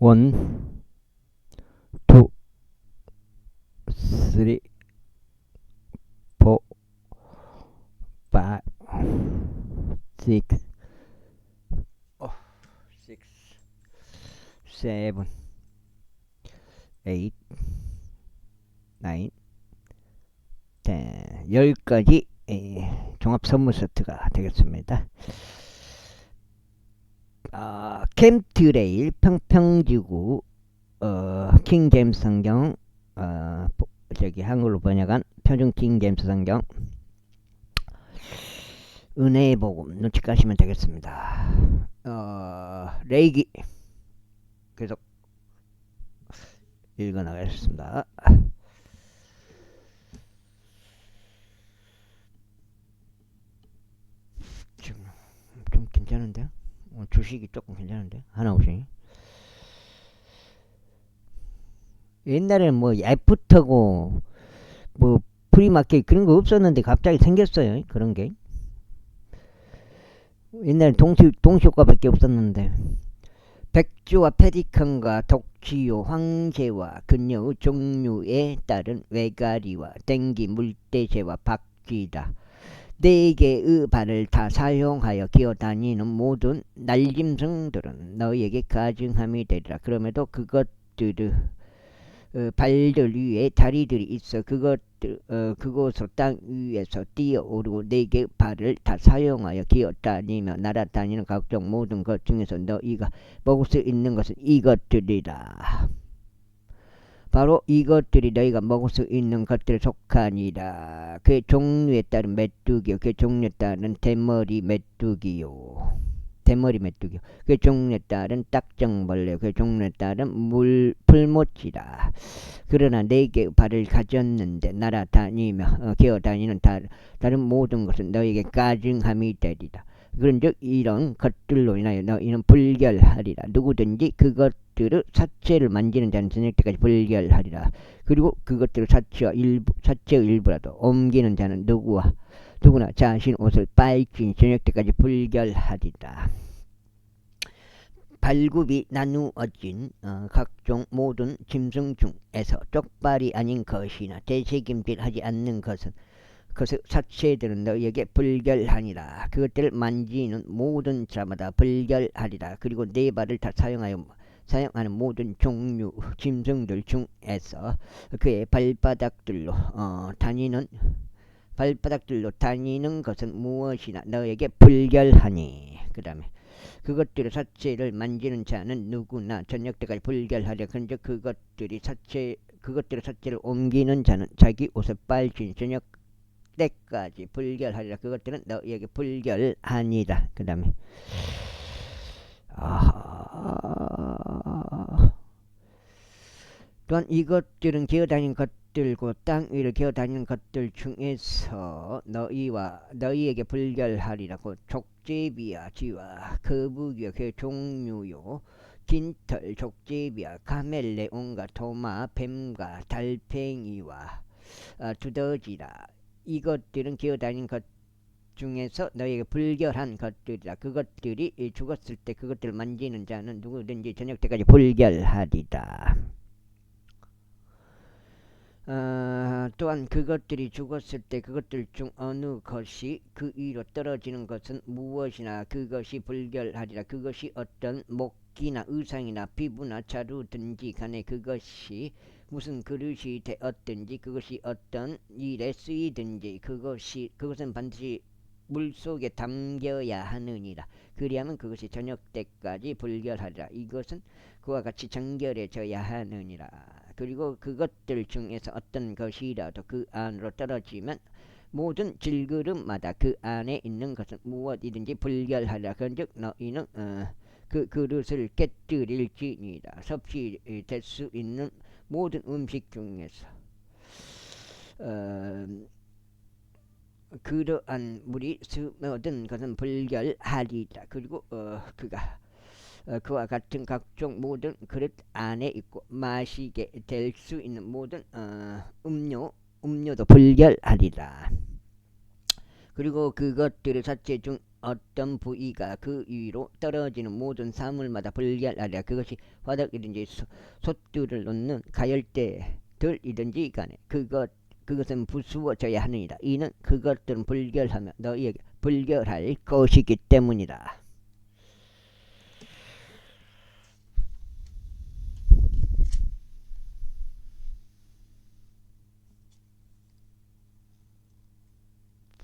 원, 투, 쓰리, 포, 파이, 식스, 식스, 세븐, 에잇, 나인, 텐. 10가지 종합 선물 세트가 되겠습니다. 캠트레일 평평지구 킹제임스 성경, 한글로 번역한 표준 킹제임스 성경, 은혜의 복음 눈치까시면 되겠습니다. 레이기 계속 읽어나가겠습니다. 좀 괜찮은데요? 주식이 조금 괜찮은데? 하나 없이. 옛날에는 뭐 애프터고 뭐 프리마켓 그런 거 없었는데 갑자기 생겼어요. 그런 게. 옛날엔 동시효과밖에 없었는데. 백조와 페리칸과 독지요 황제와 그녀의 종류에 따른 외가리와 땡기 물대새와 박쥐다. 네 개의 발을 다 사용하여 기어다니는 모든 날짐승들은 너희에게 가증함이 되리라. 그럼에도 그것들의 발들 위에 다리들이 있어 그곳으로 땅 위에서 뛰어오르고 네 개의 발을 다 사용하여 기어다니며 날아다니는 각종 모든 것 중에서 너희가 먹을 수 있는 것은 이것들이라. 바로 이것들이 너희가 먹을 수 있는 것들에 속하니라. 그 종류에 따른 메뚜기요, 그 종류에 따른 대머리 메뚜기요, 그 종류에 따른 딱정벌레, 그 종류에 따른 풀모치라. 그러나 네 개의 발을 가졌는데 날아다니며 기어다니는 다른 모든 것은 너희에게 가증함이 되리라. 그런즉 이런 것들로 인하여 너희는 불결하리라. 누구든지 그것들의 사체를 만지는 자는 저녁 때까지 불결하리라. 그리고 그것들의 사체의 일부라도 옮기는 자는 누구나 자신 옷을 빨긴 저녁 때까지 불결하리라. 발굽이 나누어진 각종 모든 짐승 중에서 쪽발이 아닌 것이나 되새김질하지 않는 것은 그것의 사체들은 너희에게 불결하니라. 그것들을 만지는 모든 자마다 불결하리라. 그리고 네 발을 다 사용하는 모든 종류 짐승들 중에서 그의 발바닥들로 다니는 것은 무엇이나 너에게 불결하니. 그 다음에 그것들의 사체를 만지는 자는 누구나 저녁 때까지 불결하려. 그런데 그것들의 사체를 옮기는 자는 자기 옷을 빨긴 저녁 때까지 불결하리라. 그것들은 너희에게 불결하니라. 그 다음에 또한 이것들은 기어다니는 것들고 땅 위를 기어다니는 것들 중에서 너희에게 불결하리라고. 족제비야 쥐와 거북이와 그 종류요, 긴털 족제비와 카멜레온과 도마 뱀과 달팽이와 두더지라. 이것들은 기어다니는 것 중에서 너희에게 불결한 것들이라. 그것들이 죽었을 때 그것들을 만지는 자는 누구든지 저녁 때까지 불결하리라. 또한 그것들이 죽었을 때 그것들 중 어느 것이 그 위로 떨어지는 것은 무엇이나 그것이 불결하리라. 그것이 어떤 목기나 의상이나 피부나 자루든지 간에 그것이 무슨 그릇이 되었든지 그것이 어떤 일에 쓰이든지 그것은 반드시 물속에 담겨야 하느니라. 그리하면 그것이 저녁 때까지 불결하리라. 이것은 그와 같이 정결해져야 하느니라. 그리고 그것들 중에서 어떤 것이라도 그 안으로 떨어지면 모든 질그릇마다 그 안에 있는 것은 무엇이든지 불결하리라. 그런즉 너희는 그 그릇을 깨뜨릴지니라. 섭씨 될 수 있는 모든 음식 중에서 그러한 물이 스며든 것은 불결하리라. 그리고 그와 같은 각종 모든 그릇 안에 있고 마시게 될 수 있는 모든 음료도 불결하리라. 그리고 그것들의 사체 중 어떤 부위가 그 위로 떨어지는 모든 사물마다 불결하리라. 그것이 화덕이든지 솥들을 놓는 가열대들이든지 간에 그것은 부수어져야 하느니라. 이는 그것들은 불결하며 너희에게 불결할 것이기 때문이라.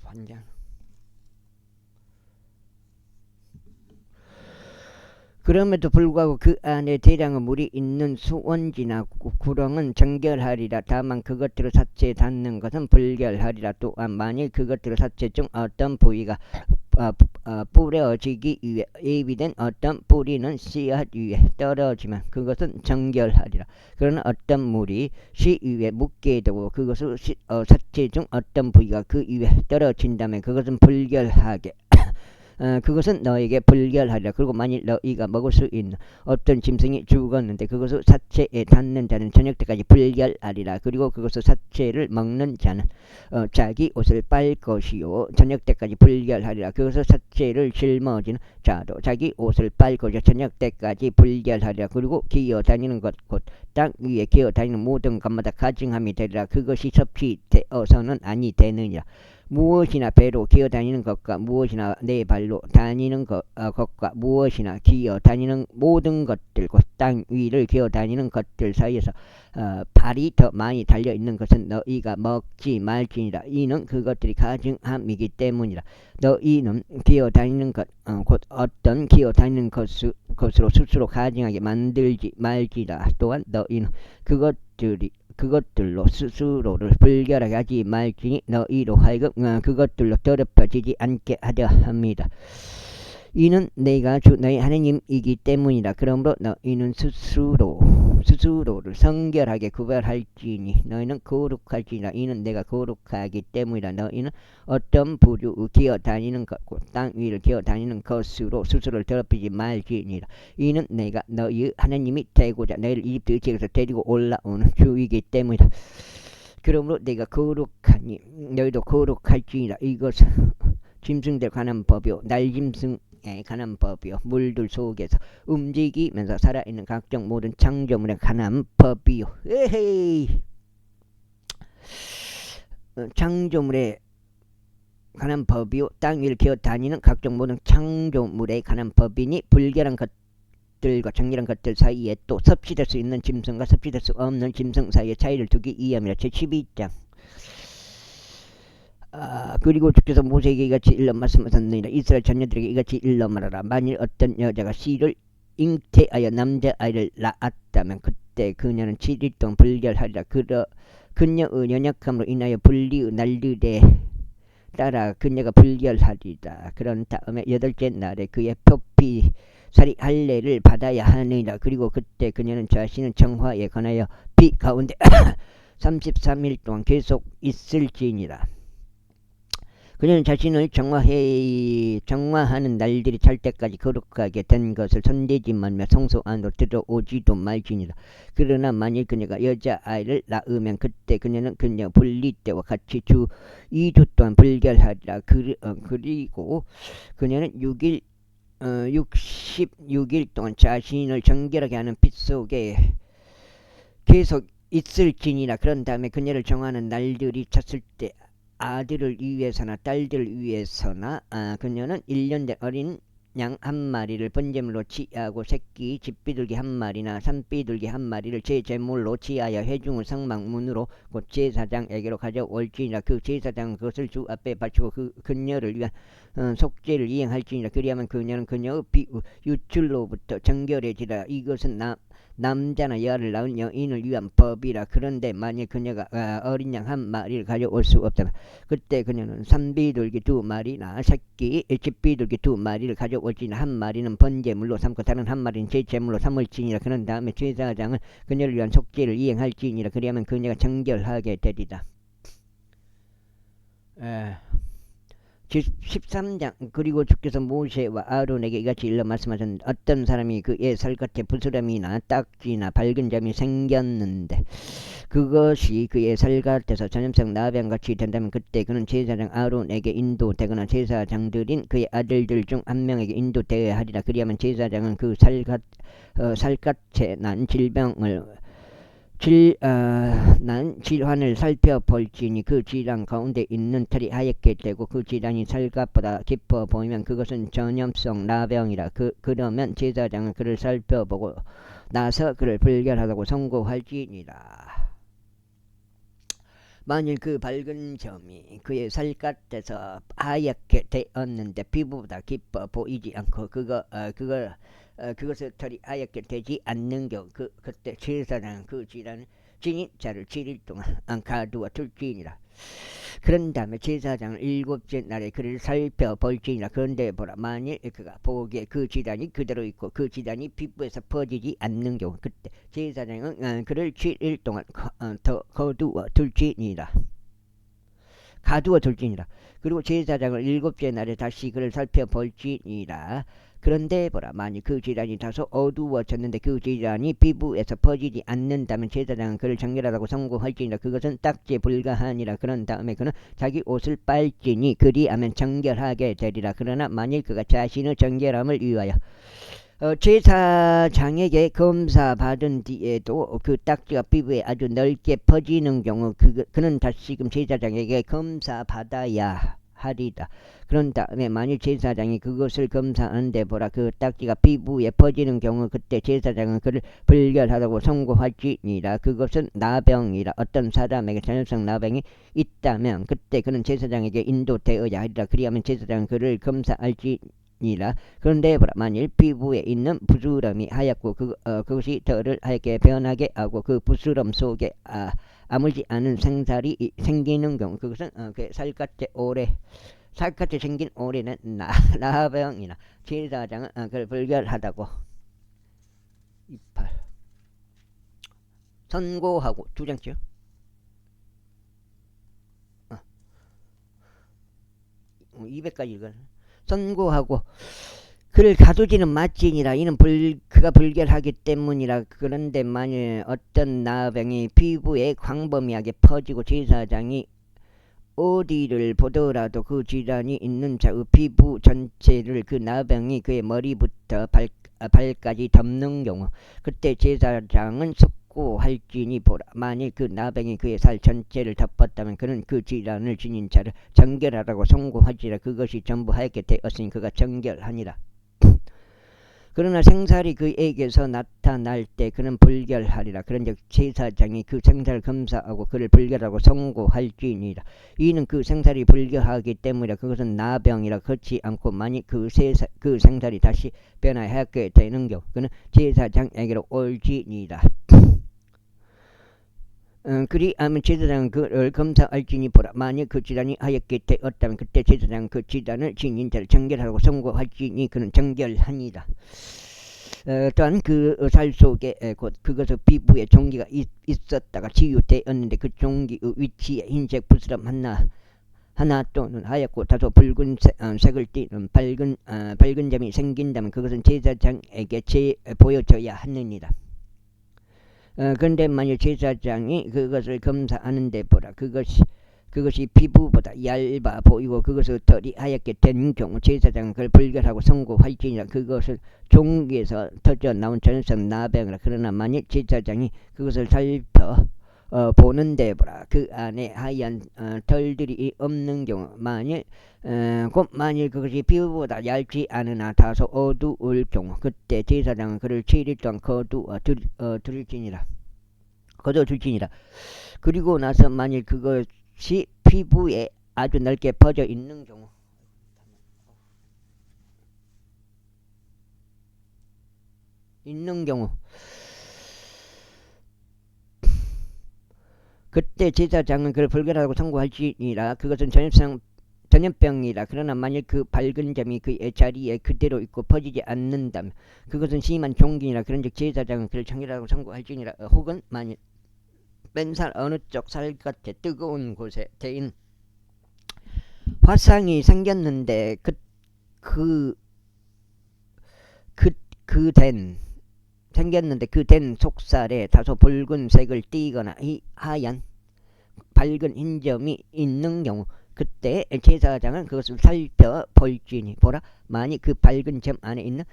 환장. 그럼에도 불구하고 그 안에 대량의 물이 있는 수원지나 구렁은 정결하리라. 다만 그것들을 사체에 닿는 것은 불결하리라. 또한 만일 그것들의 사체 중 어떤 부위가 뿌려지기 위해 예비된 어떤 뿌리는 씨앗 위에 떨어지면 그것은 정결하리라. 그러나 어떤 물이 씨 위에 묻게 되고 그것을 사체 중 어떤 부위가 그 위에 떨어진다면 그것은 불결하게 그것은 너에게 불결하리라. 그리고 만일 너희가 먹을 수 있는 어떤 짐승이 죽었는데 그것을 사체에 닿는 자는 저녁 때까지 불결하리라. 그리고 그것을 사체를 먹는 자는 자기 옷을 빨 것이요 저녁 때까지 불결하리라. 그것을 사체를 짊어지는 자도 자기 옷을 빨 것이요 저녁 때까지 불결하리라. 그리고 기어다니는 것 곧 땅 위에 기어다니는 모든 것마다 가증함이 되리라. 그것이 섭취 되어서는 아니 되느니라. 무엇이나 배로 기어다니는 것과 무엇이나 네 발로 다니는 것과 무엇이나 기어다니는 모든 것들 곧 땅 위를 기어다니는 것들 사이에서 발이 더 많이 달려있는 것은 너희가 먹지 말지니라. 이는 그것들이 가증함이기 때문이라. 너희는 기어다니는 것 곧 어떤 기어다니는 것으로 스스로 가증하게 만들지 말지라. 또한 너희는 그것들로 스스로를 불결하게 하지 말지니 너희로 하여금 그것들로 더럽혀지지 않게 하려 합니다. 이는 내가 주 너희 하나님이기 때문이라. 그러므로 너희는 스스로를 성결하게 구별할지니 너희는 거룩할지니라. 이는 내가 거룩하기 때문이라. 너희는 어떤 부류 기어다니는 것 곧 땅 위를 기어다니는 것으로 스스로를 더럽히지 말지니라. 이는 내가 너희 하나님이 되고자 너희를 이집트 지역에서 데리고 올라오는 주이기 때문이라. 그러므로 내가 거룩하니 너희도 거룩할지니라. 이것은 짐승들 관한 법이요 날짐승에 관한 법이요 물들 속에서 움직이면서 살아있는 각종 모든 창조물에 관한 법이요. 에헤이. 창조물에 관한 법이요 땅 위를 기어다니는 각종 모든 창조물에 관한 법이니 불결한 것들과 정결한 것들 사이에 또 섭취될 수 있는 짐승과 섭취될 수 없는 짐승 사이의 차이를 두기 위함이라. 제12장. 그리고 주께서 모세에게 이같이 일러 말씀하셨느니라. 이스라엘 자녀들에게 이같이 일러 말하라. 만일 어떤 여자가 씨를 잉태하여 남자아이를 낳았다면 그때 그녀는 7일 동안 불결하리라. 그녀의 연약함으로 인하여 분리의 날들에 따라 그녀가 불결하리라. 그런 다음에 8째 날에 그의 표피살이 할례를 받아야 하느니라. 그리고 그때 그녀는 자신의 정화에 관하여 피 가운데 33일 동안 계속 있을지니라. 그녀는 자신을 정화하는 날들이 찰 때까지 거룩하게 된 것을 손대지 말며 성소 안으로 들어오지도 말지니라. 그러나 만일 그녀가 여자아이를 낳으면 그때 그녀는 그녀 분리 때와 같이 2주 동안 불결하리라. 그리고 그녀는 66일 동안 자신을 정결하게 하는 빛 속에 계속 있을지니라. 그런 다음에 그녀를 정하는 날들이 찼을 때 아들을 위해서나 딸들을 위해서나 그녀는 1년 된 어린 양 한 마리를 번제물로 취하고 새끼 집비둘기 한 마리나 산비둘기 한 마리를 제제물로 취하여 회중의 성막문으로 곧 제사장에게로 가져올지니라. 그 제사장은 그것을 주 앞에 바치고 그녀를 위한 속죄를 이행할지니라. 그리하면 그녀는 그녀의 유출로부터 정결해지라. 이것은 남자나 여아를 낳은 여인을 위한 법이라. 그런데 만일 그녀가 어린 양 한 마리를 가져올 수 없다면 그때 그녀는 산비둘기 2마리나 새끼 집비둘기 2마리를 가져올지니 한 마리는 번제물로 삼고 다른 한 마리는 제제물로 삼을지니라. 그런 다음에 제사장은 그녀를 위한 속죄를 이행할지니라. 그리하면 그녀가 정결하게 되리라. 13장 그리고 주께서 모세와 아론에게 이같이 일러 말씀하셨는데 어떤 사람이 그의 살갗에 부스럼이나 딱지나 밝은 점이 생겼는데 그것이 그의 살갗에서 전염성 나병같이 된다면 그때 그는 제사장 아론에게 인도되거나 제사장들인 그의 아들들 중 한 명에게 인도되어야 하리라. 그리하면 제사장은 그 살갗에 난 난 질환을 살펴볼지니 그 질환 가운데 있는 털이 하얗게 되고 그 질환이 살갗보다 깊어 보이면 그것은 전염성 나병이라. 그러면 제사장은 그를 살펴보고 나서 그를 불결하다고 선고할지니라. 만일 그 밝은 점이 그의 살갗에서 하얗게 되었는데 피부보다 깊어 보이지 않고 그것의 털이 하얗게 되지 않는 경우 그때 제사장은 그 질환을 지닌 자를 7일 동안 가두어 둘지니라. 그런 다음에 제사장은 7째 날에 그를 살펴볼지니라. 그런데 보라, 만일 그가 보기에 그 질환이 그대로 있고 그 질환이 피부에서 퍼지지 않는 경우 그때 제사장은 그를 7일 동안 가두어 둘지니라. 그리고 제사장을 7째 날에 다시 그를 살펴볼지니라. 그런데 보라, 만일 그 질환이 다소 어두워졌는데 그 질환이 피부에서 퍼지지 않는다면 제사장은 그를 정결하다고 선고할지니라. 그것은 딱지에 불과하니라. 그런 다음에 그는 자기 옷을 빨지니 그리하면 정결하게 되리라. 그러나 만일 그가 자신의 정결함을 위하여 제사장에게 검사받은 뒤에도 그 딱지가 피부에 아주 넓게 퍼지는 경우 그는 다시금 제사장에게 검사받아야 하리라. 그런 다음에 만일 제사장이 그것을 검사하는데 보라, 그 딱지가 피부에 퍼지는 경우 그때 제사장은 그를 불결하다고 선고할지니라. 그것은 나병이라. 어떤 사람에게 전염성 나병이 있다면 그때 그는 제사장에게 인도되어야 하리라. 그리하면 제사장은 그를 검사할지니라. 그런데 보라, 만일 피부에 있는 부스럼이 하얗고 그것이 털을 하얗게 변하게 하고 그 부스럼 속에 아물지 않은 생살이 생기는 경우 그것은 그 살갗에 생긴 오래는 나병이나 제사장은 그걸 불결하다고 28 선고하고 주장죠. 200까지 읽어. 선고하고 그를 가두지는 마찌니라. 이는 그가 불결하기 때문이라. 그런데 만일 어떤 나병이 피부에 광범위하게 퍼지고 제사장이 어디를 보더라도 그 질환이 있는 자의 피부 전체를 그 나병이 그의 머리부터 발까지 덮는 경우 그때 제사장은 숙고할지니 보라, 만일 그 나병이 그의 살 전체를 덮었다면 그는 그 질환을 지닌 자를 정결하라고 선고하지라. 그것이 전부 하얗게 되었으니 그가 정결하니라. 그러나 생살이 그에게서 나타날 때 그는 불결하리라. 그런즉 제사장이 그 생살을 검사하고 그를 불결하고 선고할지니라. 이는 그 생살이 불결하기 때문이라. 그것은 나병이라. 그렇지 않고 만일 그 생살이 다시 변화하게 되는 경우 그는 제사장에게로 올지니라. 그리하면 제사장은 그를 검사할지니 보라, 만일 그 질환이 하얗게 되었다면 그때 제사장은 그 질환을 지닌 자를 정결하고 선고할지니 그는 정결하니라. 또한 그 살 속에 곧 그것의 피부에 종기가 있었다가 치유되었는데 그 종기의 위치에 흰색 부스럼 하나 또는 하얗고 다소 붉은 색을 띠는 밝은 점이 생긴다면 그것은 제사장에게 보여줘야 하느니라. 그런데 만일 제사장이 그것을 검사하는데 보라, 그것이 피부보다 얇아 보이고 그것의 털이 하얗게 된 경우 제사장은 그걸 불결하고 선고할지니라. 그것을 종기에서 터져 나온 전염성 나병이라. 그러나 만일 제사장이 그것을 살펴 보는데 보라, 그 안에 하얀 털들이 없는 경우 만일 그것이 피부보다 얇지 않으나 다소 어두울 경우 그때 제사장은 그를 7일 동안 거두어 둘지니라. 그리고 나서 만일 그것이 피부에 아주 넓게 퍼져 있는 경우 그때 제사장은 그를 불결하다고 선고할지니라. 그것은 전염병이라. 그러나 만일 그 밝은 점이 그의 자리에 그대로 있고 퍼지지 않는다면 그것은 심한 종기니라. 그런즉 제사장은 그를 정결하다고 선고할지니라. 혹은 만일 맨살 어느 쪽 살갗에 뜨거운 곳에 대인 화상이 생겼는데 그 된 생겼는데 그 된 속살에 다소 붉은색을 띠거나 하얀 밝은 흰 점이 있는 경우, 그때 제사장은 그것을 살펴볼지니 보라, 만일 그 밝은 점 안에 있는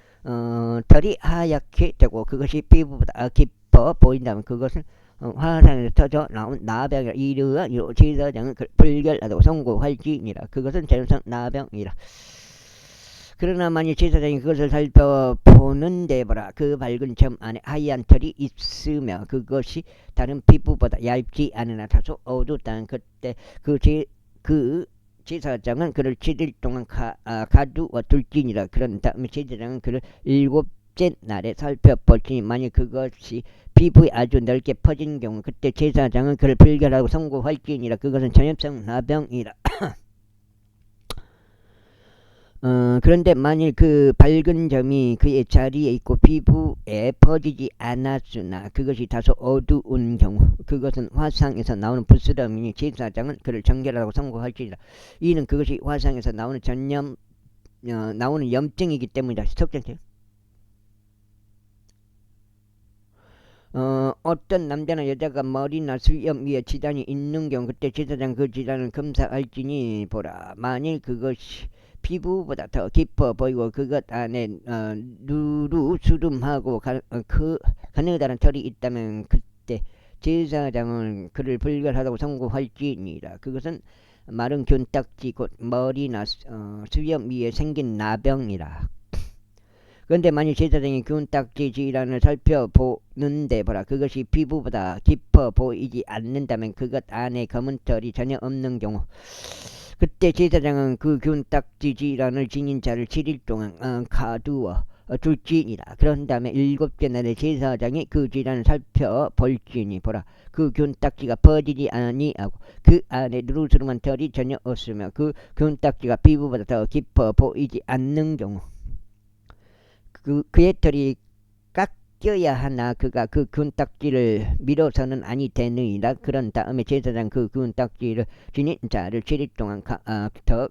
털이 하얗게 되고 그것이 피부보다 깊어 보인다면 그것은 화산에서 터져 나온 나병이라 이르어 제사장은 불결하다고 선고할지니라. 그것은 자연상 나병이라. 그러나 만일 제사장이 그것을 살펴보는데 보라, 그 밝은 점 안에 하얀 털이 있으며 그것이 다른 피부보다 얇지 않으나 다소 어둡다는, 그때 그 제사장은 그를 7일 동안 가두어 둘지니라. 그런 다음에 제사장은 그를 7째 날에 살펴볼지니 만일 그것이 피부에 아주 넓게 퍼진 경우, 그때 제사장은 그를 불결하고 선고할지니라. 그것은 전염성 나병이라. 그런데 만일 그 밝은 점이 그의 자리에 있고 피부에 퍼지지 않았으나 그것이 다소 어두운 경우, 그것은 화상에서 나오는 부스럼이니 제사장은 그를 정결하다고 선고할지니라. 이는 그것이 화상에서 나오는 나오는 염증이기 때문이다. 석장님. 어떤 남자나 여자가 머리나 수염 위에 질환이 있는 경우, 그때 제사장 그 질환을 검사할지니 보라, 만일 그것이 피부보다 더 깊어 보이고 그것 안에 누르스름하고 가느다란 털이 있다면 그때 제사장은 그를 불결하다고 선고할지니라. 그것은 마른 균딱지 곧 머리나 수염 위에 생긴 나병이라. 그런데 만일 제사장이 균딱지 질환을 살펴보는데 보라, 그것이 피부보다 깊어 보이지 않는다면 그것 안에 검은 털이 전혀 없는 경우, 그때 제사장은 그 균딱지 질환을 지닌 자를 7일 동안 가두어 둘지니라. 그런 다음에 7째 날에 제사장이 그 질환을 살펴볼지니 보라, 그 균딱지가 퍼지지 아니하고 그 안에 누르스름한 털이 전혀 없으며 그 균딱지가 피부보다 더 깊어 보이지 않는 경우, 그의 털이 깎여야 하나 그가 그 균딱지를 밀어서는 아니 되느니라. 그런 다음에 제사장 그 균딱지를 지닌 자를 7일 동안 더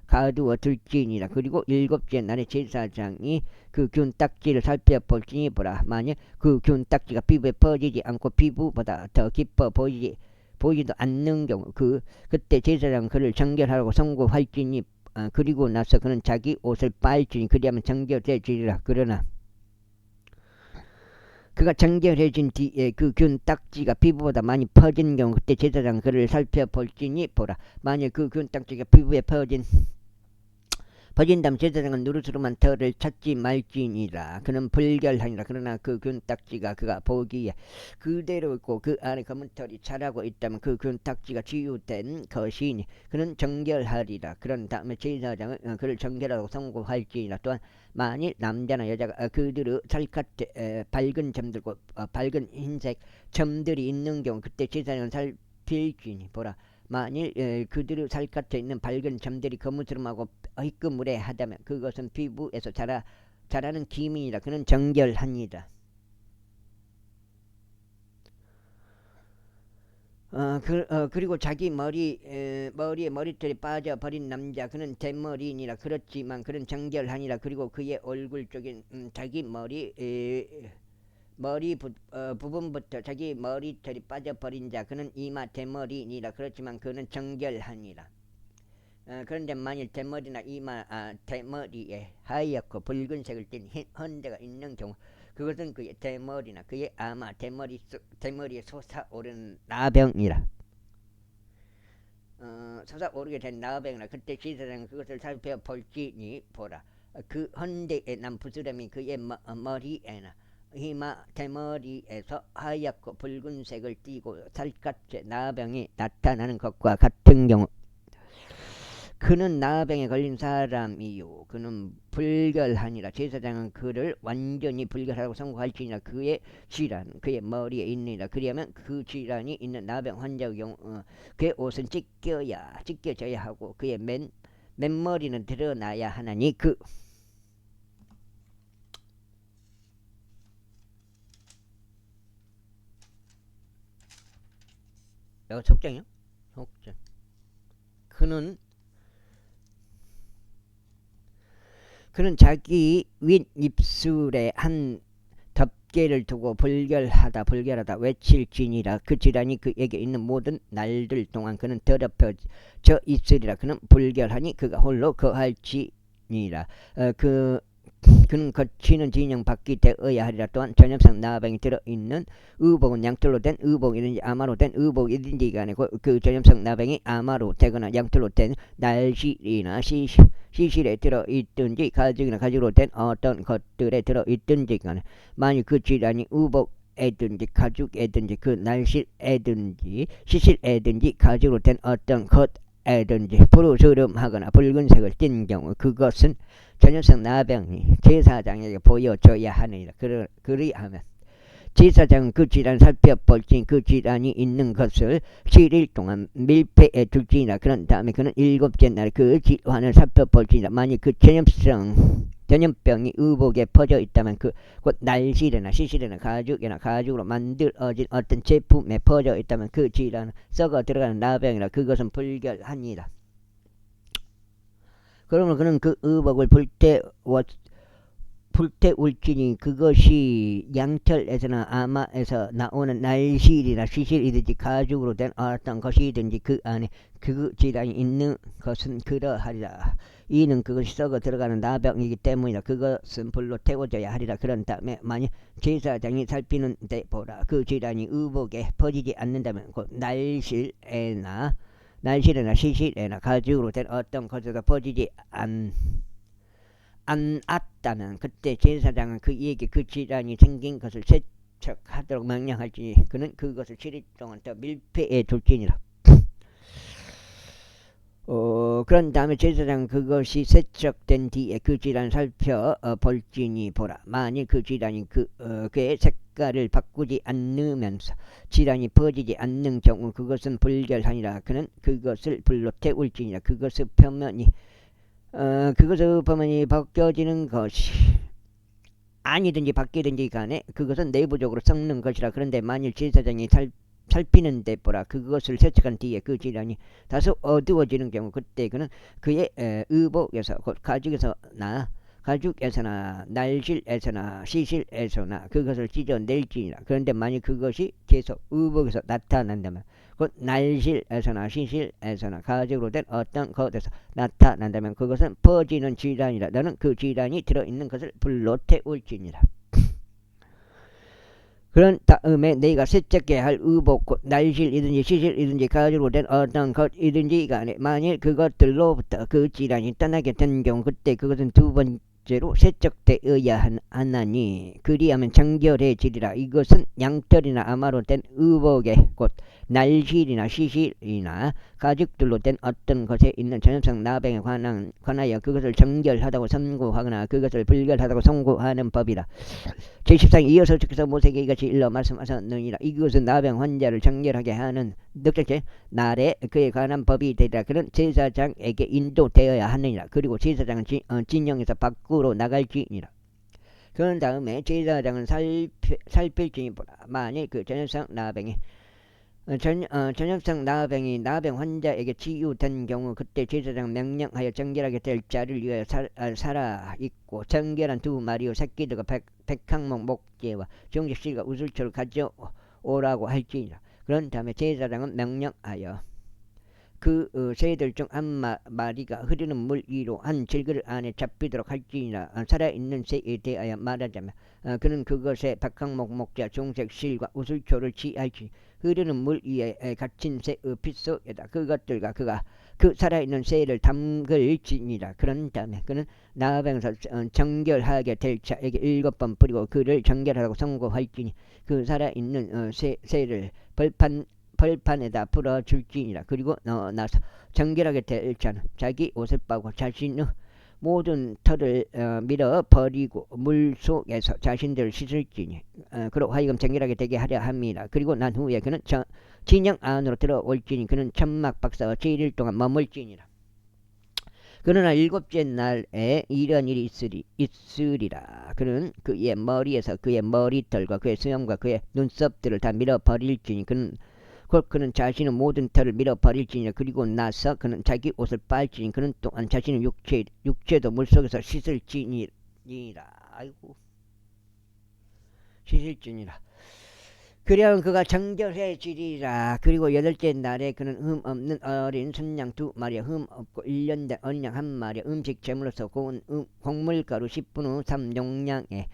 가두어 둘지니라. 그리고 7째 날에 제사장이 그 균딱지를 살펴볼지니 보라, 만일 그 균딱지가 피부에 퍼지지 않고 피부보다 더 깊어 보이지도 않는 경우, 그때 제사장은 그를 정결하라고 선고할지니 그리고 나서 그는 자기 옷을 빨지니 그리하면 정결되리라. 그러나 그가 정결해진 뒤에 그 균딱지가 피부보다 많이 퍼진 경우, 그때 제사장은 그를 살펴볼지니 보라, 만일 그 균딱지가 피부에 퍼진다면 제사장은 누르스름한 털을 찾지 말지니라. 그는 불결하니라. 그러나 그 균딱지가 그가 보기에 그대로 있고 그 안에 검은 털이 자라고 있다면 그 균딱지가 치유된 것이니 그는 정결하리라. 그런 다음에 제사장은 그를 정결하고 선고할지니라. 또한 만일 남자나 여자가 그들의 살갗에 밝은 점들과 밝은 흰색 점들이 있는 경우, 그때 제사장은 살필지니 보라, 만일 그들의 살갗에 있는 밝은 점들이 거무스름하고 희끄무레하다면 그것은 피부에서 자라는 기민이라. 그는 정결합니다. 그리고 자기 머리에 머리털이 빠져버린 남자, 그는 대머리니라. 그렇지만 그는 정결하니라. 그리고 그의 얼굴 쪽에 자기 머리 부분부터 자기 머리털이 빠져버린 자, 그는 이마 대머리니라. 그렇지만 그는 정결하니라. 그런데 만일 대머리나 대머리에 하얗고 붉은색을 띤 헌데가 있는 경우, 그것은 그의 대머리나 그의 아마 대머리에 솟아오르는 나병이라. 솟아오르게 된 나병이라. 그때 제사장은 그것을 살펴볼지니 보라, 그 헌데에 난 부스럼이 그의 머리에나 이마 대머리에서 하얗고 붉은색을 띠고 살갗에 나병이 나타나는 것과 같은 경우, 그는 나병에 걸린 사람이요 그는 불결하니라. 제사장은 그를 완전히 불결하다고 선고할지니라. 그의 질환 그의 머리에 있느니라. 그리하면 그 질환이 있는 나병 환자의 경우 그의 옷은 찢겨져야 하고 그의 맨머리는 드러나야 하나니 속장이요? 속장. 그는 그는 자기 윗입술에 한 덮개를 두고 불결하다 외칠지니라. 그 질환이 그에게 있는 모든 날들 동안 그는 더럽혀져 있으리라. 그는 불결하니 그가 홀로 거할지니라. 그는 거치는 진영 밖이 되어야 하리라. 또한 전염성 나병이 들어있는 의복은 양털로 된 의복이든지 아마로 된 의복이든지가 아니고 그 전염성 나병이 아마로 되거나 양털로 된 날실이나 시실에 들어있든지 가죽이나 가죽으로 된 어떤 것들에 들어있든지 간에 만일 그 질환이 의복에든지 가죽에든지 그 날실에든지 시실에든지 가죽으로 된 어떤 것에든지 푸르스름하거나 붉은색을 띤 경우 그것은 전염성 나병이 제사장에게 보여줘야 하느니라. 그리하면 제사장은 그 질환을 살펴볼지니 그 질환이 있는 것을 7일 동안 밀폐해 둘지니라. 그런 다음에 그는 7째 날 그 질환을 살펴볼지니라. 만일 그 전염병이 의복에 퍼져 있다면 곧 날실이나 시실이나 가죽이나 가죽으로 만들어진 어떤 제품에 퍼져 있다면 그 질환은 썩어 들어가는 나병이라. 그것은 불결하니라. 그러면 그는 그 의복을 불태울지니 그것이 양털에서나 아마에서 나오는 날실이나 시실이든지 가죽으로 된 어떤 것이든지 그 안에 그 질환이 있는 것은 그러하리라. 이는 그것이 썩어 들어가는 나병이기 때문이라. 그것은 불로 태워져야 하리라. 그런 다음에 만약 제사장이 살피는 데 보라 그 질환이 의복에 퍼지지 않는다면 곧 날실이나 시실에나 가죽으로 된 어떤 것에도 퍼지지 않았다면 그때 제사장은 그에게 그 질환이 생긴 것을 세척하도록 명령할지니 그는 그것을 7일 동안 더 밀폐해 둘지니라. 그런 다음에 제사장은 그것이 세척된 뒤에 그 질환을 살펴볼지니 보라 만일 그 질환이 그의 색깔을 바꾸지 않으면서 질환이 퍼지지 않는 경우 그것은 불결하니라. 그는 그것을 불로 태울지니라. 그것의 표면이 벗겨지는 것이 아니든지 바뀌든지 간에 그것은 내부적으로 썩는 것이라. 그런데 만일 제사장이 살피는데 보라 그것을 세척한 뒤에 그 질환이 다소 어두워지는 경우 그때 그는 그의 의복에서 곧 가죽에서나 날실에서나 시실에서나 그것을 찢어낼지니라. 그런데 만일 그것이 계속 의복에서 나타난다면 곧 날실에서나 시실에서나 가죽으로 된 어떤 것에서 나타난다면 그것은 퍼지는 질환이라. 너는 그 질환이 들어있는 것을 불로 태울지니라. 그런 다음에 네가 세척해야 할 의복 곧 날실이든지 시실이든지 가죽으로 된 어떤 것이든지 간에 만일 그것들로부터 그 질환이 떠나게 된 경우 그때 그것은 두 번째로 세척되어야 하나니 그리하면 정결해지리라. 이것은 양털이나 아마로 된 의복에 곧 날실이나 시실이나 가죽들로 된 어떤 것에 있는 전염성 나병에 관하여 그것을 정결하다고 선고하거나 그것을 불결하다고 선고하는 법이라. 제14장 이어서 주께서 모세에게 이같이 일러 말씀하셨느니라. 이것은 나병 환자를 정결하게 하는 넉적째 날에 그에 관한 법이 되리라. 그는 제사장에게 인도되어야 하느니라. 그리고 제사장은 진영에서 밖으로 나갈지니라. 그런 다음에 제사장은 살필지니 보라 만일 그 전염성 나병이 전염성 나병 환자에게 치유된 경우 그때 제사장 명령하여 정결하게 될 자를 위하여 살아있고 정결한 두 마리의 새끼들과 백항목 목재와 정직실과 우슬초를 가져오라고 할지니라. 그런 다음에 제사장은 명령하여 그 새들 중 한 마리가 흐르는 물 위로 한 질그릇 안에 잡히도록 할지니라. 살아있는 새에 대하여 말하자면 그는 그것에 백항목 목자 종색 실과 우슬초를 취할지 흐르는 물 위에 갇힌 새의 핏 속에다 그것들과 그가 그 살아있는 새를 담글지니라. 그런 다음에 그는 나병에서 정결하게 될 자에게 7번 뿌리고 그를 정결하다고 선고할지니 그 살아있는 새를 벌판에다 풀어줄지니라. 그리고 나서 정결하게 될 자는 자기 옷을 빠고 자신의 모든 털을 밀어버리고 물 속에서 자신들을 씻을지니 그로 하여금 정결하게 되게 하려 함이라. 그리고 난 후에 그는 진영 안으로 들어올지니 그는 천막 박사와 7일 동안 머물지니라. 그러나 7째 날에 이런 일이 있으리라. 그는 그의 머리에서 그의 머리털과 그의 수염과 그의 눈썹들을 다 밀어버릴지니 그는 곧 그는 자신의 모든 털을 밀어버릴지니라. 그리고 나서 그는 자기 옷을 빨지니 그는 또한 자신의 육체도 물속에서 씻을지니라. 아이고, 씻을지니라. 그리하면 그가 정결해지리라. 그리고 여덟째 날에 그는 흠 없는 어린 순양 2마리, 흠 없고 1년 된 어린 양 1마리, 음식 제물로서 고운 곡물가루 10분 후 3용량에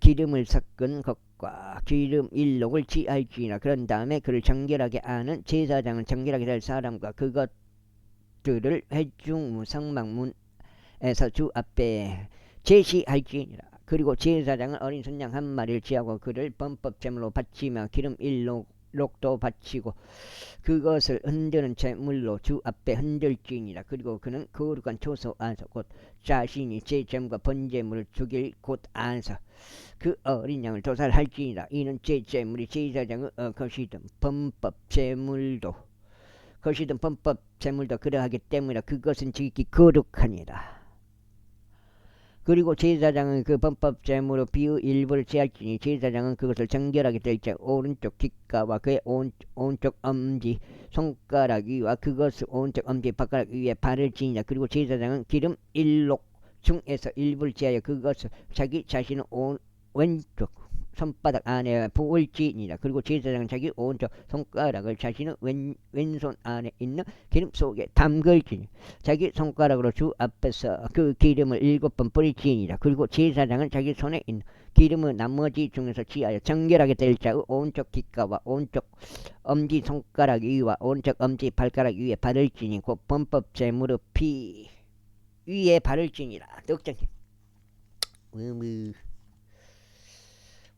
기름을 섞은 것과 기름 1록을 취할지니라. 그런 다음에 그를 정결하게 하는 제사장은 정결하게 될 사람과 그것들을 회중 성막문에서 주 앞에 제시할지니라. 그리고 제사장은 어린 순양 1마리를 취하고 그를 범법제물로 바치며 기름 1록도 바치고 그것을 흔드는 제물로 주 앞에 흔들지니라. 그리고 그는 거룩한 초소 안에서 곧 자신이 제제물과 번제물을 죽일 곳 안에서 그 어린 양을 도살할지니라. 이는 제제물이 제사장의 것이든 범법제물도 그러하기 때문이라. 그것은 지극히 거룩하니라. 그리고 제사장은 그 범법제물로 비의 일부를 제할지니 제사장은 그것을 정결하게 될 자 오른쪽 귓가와 그의 오른쪽 엄지 손가락 위와 그것을 오른쪽 엄지 발가락 위에 바를지니라. 그리고 제사장은 기름 1록 중에서 일부를 제하여 그것을 자기 자신의 왼쪽 손바닥 안에 부을지니라. 그리고 제사장은 자기 오른쪽 손가락을 자신의 왼손 안에 있는 기름 속에 담글지니 자기 손가락으로 주 앞에서 그 기름을 7번 뿌릴지니라. 그리고 제사장은 자기 손에 있는 기름의 나머지 중에서 취하여 정결하게 될 자의 오른쪽 귓가와 오른쪽 엄지 손가락 위와 오른쪽 엄지 발가락 위에 바를지니 곧 범법제물의 피 위에 바를지니라. 넉장님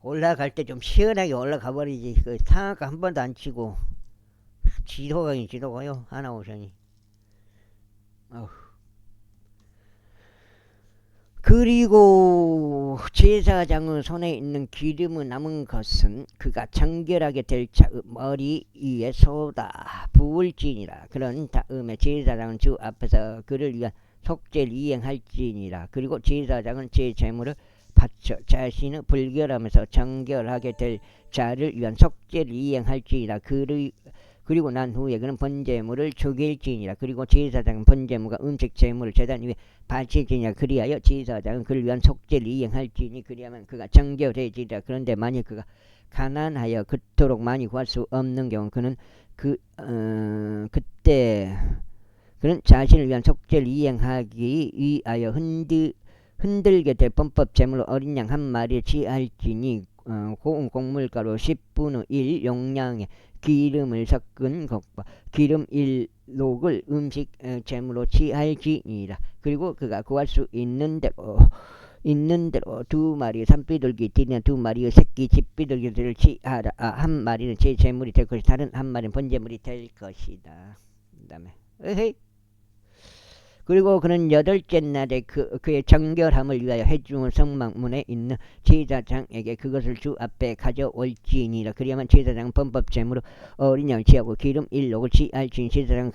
올라갈 때 좀 시원하게 올라가 버리지. 그 상하가 한 번도 안 치고 지도가요 하나 오셔니. 그리고 제사장의 손에 있는 기름의 남은 것은 그가 정결하게 될 자의 머리 위에 쏟아 부을지니라. 그런 다음에 제사장은 주 앞에서 그를 위한 속죄를 이행할지니라. 그리고 제사장은 제 제물을 바쳐 자신의 불결함에서 정결하게 될 자를 위한 속죄를 이행할지니라. 그리고 난 후에 그는 번제물을 죽일지니라. 그리고 제사장은 번제물과 음식 제물을 제단 위에 바칠지니라. 그리하여 제사장은 그를 위한 속죄를 이행할지니 그리하면 그가 정결해지리라. 그런데 만일 그가 가난하여 그토록 많이 구할 수 없는 경우 그는 그때 그는 자신을 위한 속죄를 이행하기 위하여 흔들게 될 범법 제물로 어린 양 1마리를 취할지니 고운 곡물가루 10분의 1 용량의 기름을 섞은 것과 기름 1록을 음식 제물로 취할지니라. 그리고 그가 구할 수 있는 대로 2마리의 산비둘기 띠나 2마리의 새끼 집비둘기들을 취하라. 1마리는 제 제물이 될 것이다. 다른 1마리는 번제물이 될 것이다. 그 다음에 그리고 그는 8째 날에 그의 정결함을 위하여 회중의 성막문에 있는 제사장에게 그것을 주 앞에 가져올지니라. 그리하면 제사장은 범법제물로 어린 양을 취하고 기름 1록을 취할지니 제사장은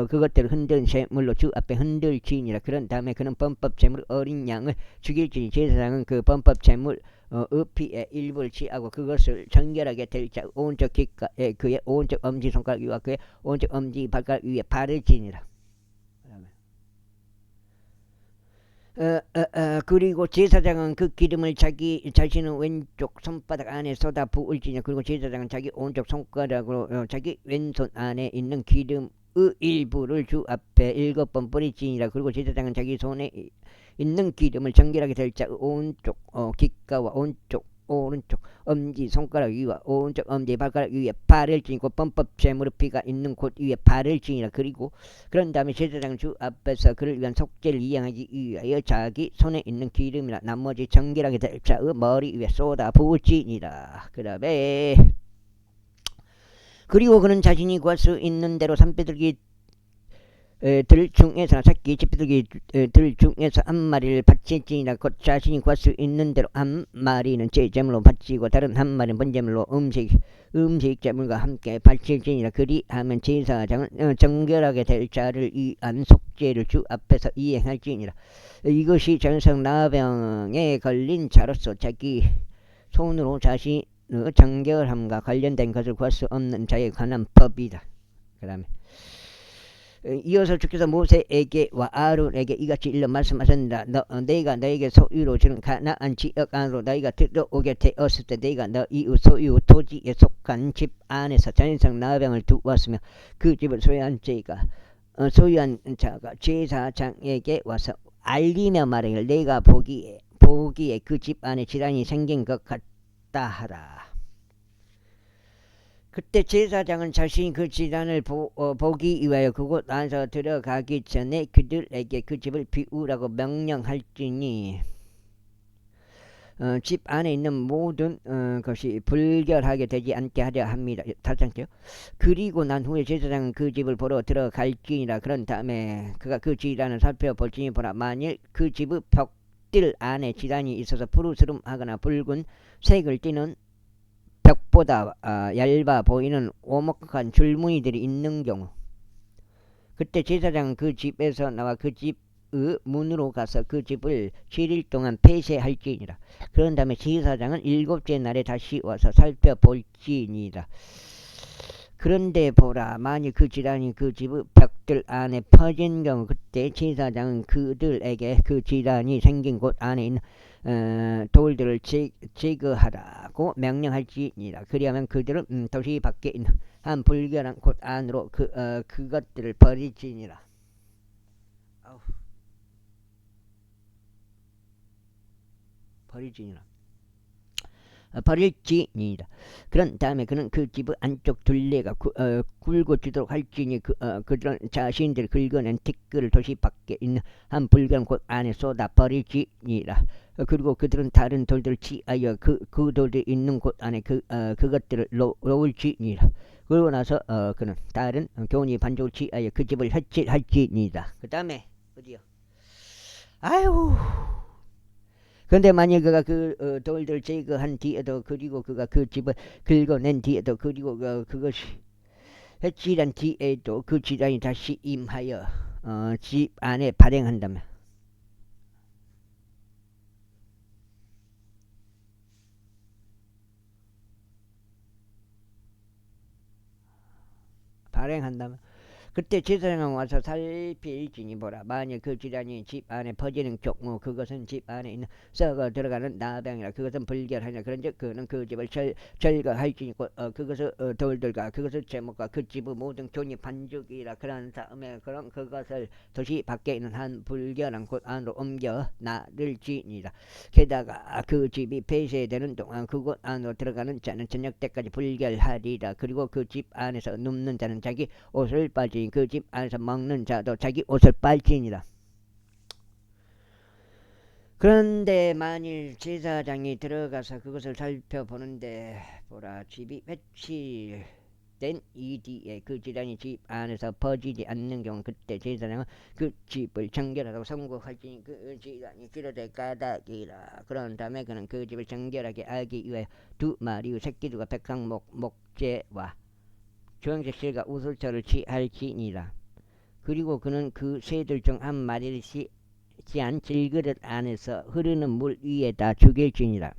그것들을 흔든 제물로 주 앞에 흔들지니라. 그런 다음에 그는 범법제물 어린 양을 죽일지니 제사장은 그 범법제물 피의 일부를 취하고 그것을 정결하게 될 자 오른쪽 귓가에 그의 오른쪽 엄지손가락 위와 그의 오른쪽 엄지 발가락 위에 바를지니라. 그리고 제사장은 그 기름을 자신의 왼쪽 손바닥 안에 쏟아 부을지니 그리고 제사장은 자기 오른쪽 손가락으로 자기 왼손 안에 있는 기름의 일부를 주 앞에 7번 뿌릴지니라. 그리고 제사장은 자기 손에 있는 기름을 정결하게 될 자 오른쪽 귓가와 오른쪽 엄지 손가락 위와 오른쪽 엄지 발가락 위에 바를지니 곧 범법 제물의 피가 있는 곳 위에 바를지니라. 그리고 그런 다음에 제사장 주 앞에서 그를 위한 속죄를 이행하기 위하여 자기 손에 있는 기름이나 나머지 정결하게 될 자의 머리 위에 쏟아 부을지니라. 그 다음에 그리고 그는 자신이 구할 수 있는 대로 산비둘기 들 중에서 새끼 집비둘기 들 중에서 1마리를 바칠지니라. 곧 자신이 구할 수 있는 대로 1마리는 제제물로 바치고 다른 1마리는 번제물로 음식 제물과 함께 바칠지니라. 그리하면 제사장은 정결하게 될 자를 위한 속죄를 주 앞에서 이행할지니라. 이것이 전성 나병에 걸린 자로서 자기 손으로 정결함과 관련된 것을 구할 수 없는 자에 관한 법이다. 그 다음에 이어서 주께서 모세에게와 아론에게 이같이 일러 말씀하셨느니라. 내가 너에게 소유로 주는 가나안 지역 안으로 너희가 들어오게 되었을 때 내가 너 이웃 소유 토지에 속한 집 안에서 전성 나병을 두었으며 그 집을 소유한 소유한 자가 제사장에게 와서 알리며 말하기를 내가 보기에 그 집 안에 질환이 생긴 것 같다 하라. 그때 제사장은 자신이 그 질환을 보기 위하여 그곳 안에서 들어가기 전에 그들에게 그 집을 비우라고 명령할지니 집 안에 있는 모든 것이 불결하게 되지 않게 하려 합니다. 다시 한번요. 그리고 난 후에 제사장은 그 집을 보러 들어갈지니라. 그런 다음에 그가 그 질환을 살펴볼지니 보라. 만일 그 집의 벽들 안에 질환이 있어서 푸르스름하거나 붉은 색을 띠는 벽보다 얇아 보이는 오목한 줄무늬들이 있는 경우 그때 제사장은 그 집에서 나와 그 집의 문으로 가서 그 집을 7일 동안 폐쇄할지니라. 그런 다음에 제사장은 7째 날에 다시 와서 살펴볼지니라. 그런데 보라, 만일 그 질환이 그 집의 벽들 안에 퍼진 경우 그때 제사장은 그들에게 그 질환이 생긴 곳 안에 있는 돌들을 제거하라고 명령할지니라. 그리하면 그들은 도시 밖에 있는 한 불결한 곳 안으로 그것들을 버리지니라. 버릴지니라. 그런 다음에 그는 그 집의 안쪽 둘레가 굵어지도록 할지니 그들은 자신들이 긁어낸 티끌을 도시 밖에 있는 한 불결한 곳 안에 쏟아 버릴지니라. 그리고 그들은 다른 돌들을 취하여 그 돌들이 있는 곳 안에 그것들을 놓을지니라. 그러고 나서 그는 다른 교훈이 반죽을 취하여 그 집을 햇질할지니라. 그 다음에 어디요? 아유. 근데 만약 그가 그 돌들 제거한 뒤에도 그리고 그가 그 집을 긁어낸 뒤에도 그리고 그것이 햇질한 뒤에도 그 질환이 다시 임하여 집 안에 발행한다면 그때 제사장은 와서 살필지니 보라. 만약 그 질환이 집 안에 퍼지는 경우 그것은 집 안에 있는 썩어 들어가는 나병이라. 그것은 불결하냐. 그런즉 그는 그 집을 절거할지니 그것을 돌들과 그것을 제목과 그 집의 모든 종이 반죽이라. 그런 다음에 그럼 그것을 도시 밖에 있는 한 불결한 곳 안으로 옮겨 놔둘지니라. 게다가 그 집이 폐쇄되는 동안 그곳 안으로 들어가는 자는 저녁 때까지 불결하리라. 그리고 그 집 안에서 눕는 자는 자기 옷을 빨지 그 집 안에서 먹는 자도 자기 옷을 빨지니라. 그런데 만일 제사장이 들어가서 그것을 살펴보는데 보라, 집이 회칠된 이 뒤에 그 질환이 집 안에서 퍼지지 않는 경우 그때 제사장은 그 집을 정결하다고 선고할지니 그 질환이 치료될 까닭이라. 그런 다음에 그는 그 집을 정결하게 하기 위하여 2마리의 새끼들과 백항목재와 주황색 실과 우슬초를 취할지니라. 그리고 그는 그 새들 중 한 마리를 취한 질그릇 안에서 흐르는 물 위에다 죽일지니라.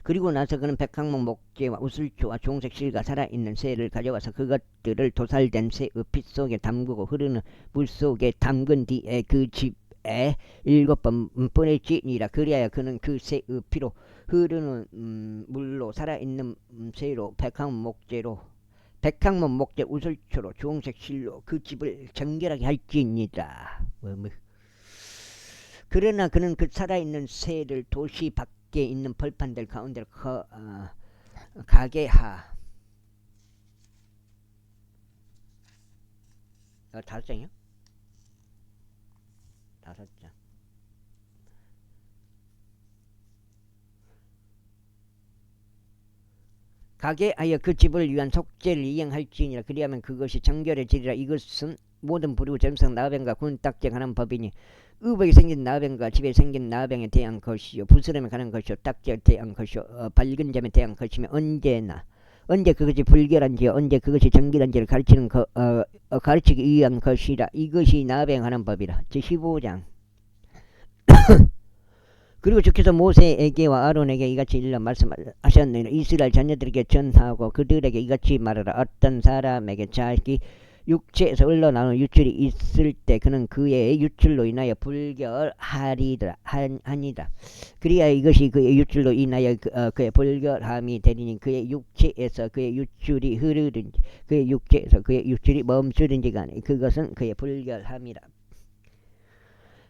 그리고 나서 그는 백항목 목재와 우슬초와 주홍색 실과 살아있는 새를 가져와서 그것들을 도살된 새의 피 속에 담그고 흐르는 물 속에 담근 뒤에 그 집에 7번 뿌릴지니라. 그리하여 그는 그 새의 피로 흐르는 물로 살아있는 새로 백항목 목재 우슬초로 주홍색 실로 그 집을 정결하게 할지니라. 그러나 그는 그 살아있는 새를 도시 밖에 있는 벌판들 가운데로 가게 하. 5장이요? 5장. 가게 하여 그 집을 위한 속죄를 이행할지니라. 그리하면 그것이 정결해지리라. 이것은 모든 부류 점성 나병과 군딱지에 관한 법이니 의복에 생긴 나병과 집에 생긴 나병에 대한 것이요 부스럼에 관한 것이요 딱지에 대한 것이요 밝은 점에 대한 것이며 언제 그것이 불결한지 언제 그것이 정결한지를 가르치기 위한 것이라. 이것이 나병에 관한 법이라. 제15장. 그리고 주께서 모세에게와 아론에게 이같이 일러 말씀하셨느니라. 이스라엘 자녀들에게 전하고 그들에게 이같이 말하라. 어떤 사람에게 자기 육체에서 흘러나오는 유출이 있을 때 그는 그의 유출로 인하여 불결하리라 하니라. 그리야 이것이 그의 유출로 인하여 그의 불결함이 되리니 그의 육체에서 그의 유출이 흐르든지 그의 육체에서 그의 유출이 멈추든지 간에 그것은 그의 불결함이라.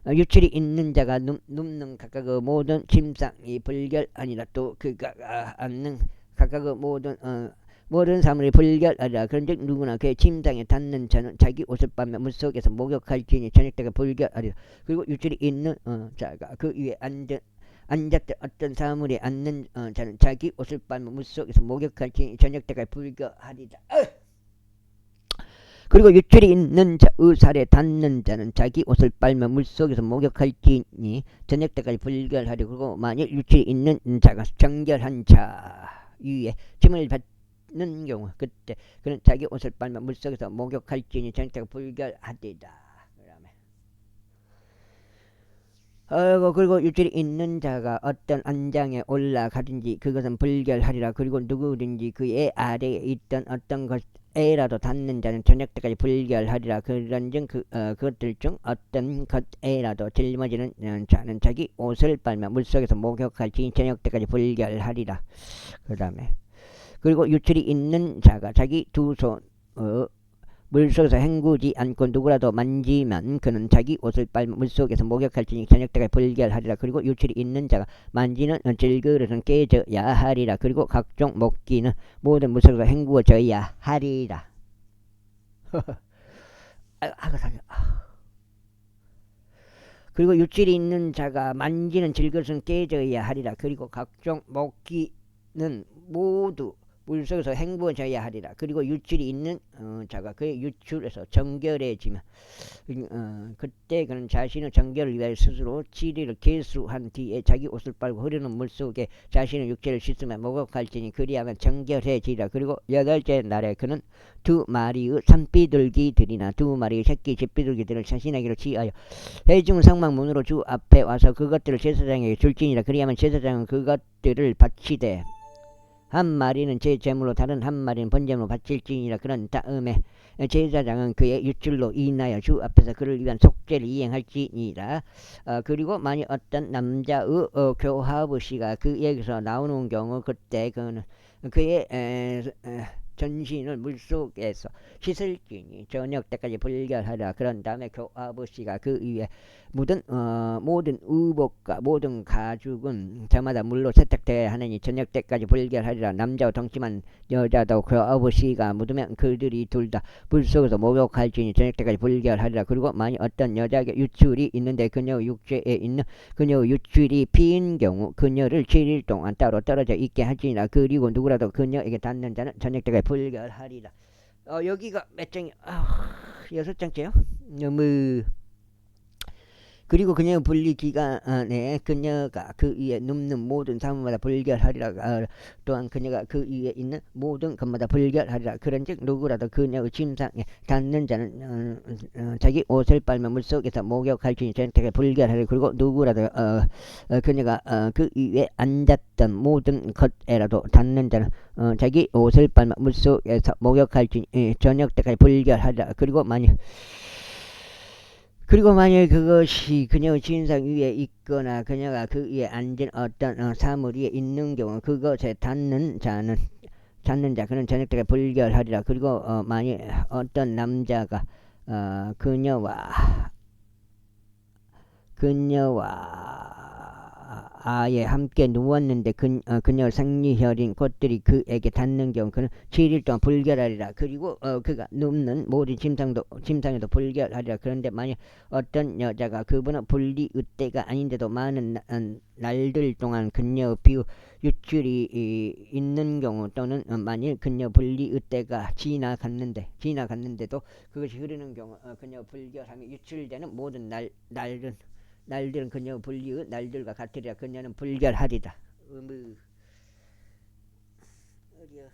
유출이 있는 자가 눕는 각각의 모든 침상이 불결하니라. 또 그가 앉는 각각의 모든 사물이 불결하리라. 그런즉 누구나 그의 침상에 닿는 자는 자기 옷을 빨며 물속에서 목욕할지니 저녁때가 불결하리라. 그리고 유출이 있는 자가 그 위에 앉았던 어떤 사물에 앉는 자는 자기 옷을 빨며 물속에서 목욕할지니 저녁때가 불결하리라. 그리고 유출이 있는 자의 살에 닿는 자는 자기 옷을 빨며 물속에서 목욕할지니 저녁때까지 불결하리고 그리고 만일 유출이 있는 자가 정결한 자 위에 짐을 받는 경우 그때 그는 자기 옷을 빨며 물속에서 목욕할지니 저녁때가 불결하리라. 그리고 유출이 있는 자가 어떤 안장에 올라가든지 그것은 불결하리라. 그리고 누구든지 그의 아래에 있던 어떤 것에라도 닿는 자는 저녁때까지 불결하리라. 그런즉 그것들 중 어떤 것에라도 짊어지는 자는 자기 옷을 빨며 물속에서 목욕할지니 저녁때까지 불결하리라. 그 다음에 그리고 유출이 있는 자가 자기 두 손 물속에서 헹구지 않고 누구라도 만지면 그는 자기 옷을 빨며 물속에서 목욕할지니 저녁때까지 불결하리라. 그리고 유출이 있는 자가 만지는 질그릇은 깨져야 하리라. 그리고 각종 먹기는 모든 물속에서 헹구어져야 하리라. 그리고 유출이 있는 자가 만지는 질그릇은 깨져야 하리라. 그리고 각종 먹기는 모두 물속에서 헹구어져야 하리라. 그리고 유출이 있는 자가 그의 유출에서 정결해지면 그때 그는 자신의 정결을 위하여 스스로 7일을 계수한 뒤에 자기 옷을 빨고 흐르는 물속에 자신의 육체를 씻으며 목욕할지니 그리하면 정결해지리라. 그리고 8째 날에 그는 2마리의 산비둘기들이나 2마리의 새끼 잿비둘기들을 자신에게로 취하여 회중 성막문으로 주 앞에 와서 그것들을 제사장에게 줄지니라. 그리하면 제사장은 그것들을 바치되 한 마리는 제 제물로 다른 한 마리는 번제물로 바칠지니라. 그런 다음에 제사장은 그의 유출로 인하여 주 앞에서 그를 위한 속죄를 이행할지니라. 그리고 만일 어떤 남자의 교합의 씨가 그에게서 나오는 경우 그때 그는 그의 전신을 물속에서 씻을지니 저녁때까지 불결하라. 그런 다음에 교합의 씨가 그 위에 묻은 모든 의복과 모든 가죽은 저마다 물로 세탁되어야 하느니 저녁때까지 불결하리라. 남자와 동침한 여자도 교합의 씨가 묻으면 그들이 둘 다 물속에서 목욕할지니 저녁때까지 불결하리라. 그리고 만일 어떤 여자에게 유출이 있는데 그녀의 육체에 있는 그녀의 유출이 피인 경우 그녀를 7일 동안 따로 떨어져 있게 할지니라. 그리고 누구라도 그녀에게 닿는 자는 저녁때까지 불결하리라. 여기가 몇 장이야? 6장째요? 너무 그리고 그녀의 분리 기간에 그녀가 그 위에 눕는 모든 사물마다 불결하리라. 또한 그녀가 그 위에 있는 모든 것마다 불결하리라. 그런즉 누구라도 그녀의 침상에 닿는 자는 자기 옷을 빨며 물속에서 목욕할지니 저녁때까지 불결하리라. 그리고 누구라도 그녀가 그 위에 앉았던 모든 것에라도 닿는 자는 자기 옷을 빨며 물속에서 목욕할지니 저녁때까지 불결하리라. 그리고 만일 그것이 그녀의 침상 위에 있거나 그녀가 그 위에 앉은 어떤 사물 위에 있는 경우 그것에 닿는 자 그는 저녁때까지 불결하리라. 그리고 만일 어떤 남자가 그녀와 아예 함께 누웠는데 그녀 생리혈인 것들이 그에게 닿는 경우 그는 7일 동안 불결하리라. 그리고 그가 눕는 모든 침상에도 불결하리라. 그런데 만약 어떤 여자가 그분은 분리의 때가 아닌데도 많은 날들 동안 그녀의 피의 유출이 있는 경우 또는 만일 그녀 분리의 때가 지나갔는데도 그것이 흐르는 경우 그녀 불결함이 유출되는 모든 날들은 그녀 분리의 날들과 같으리라. 그녀는 불결하리라. 어디요?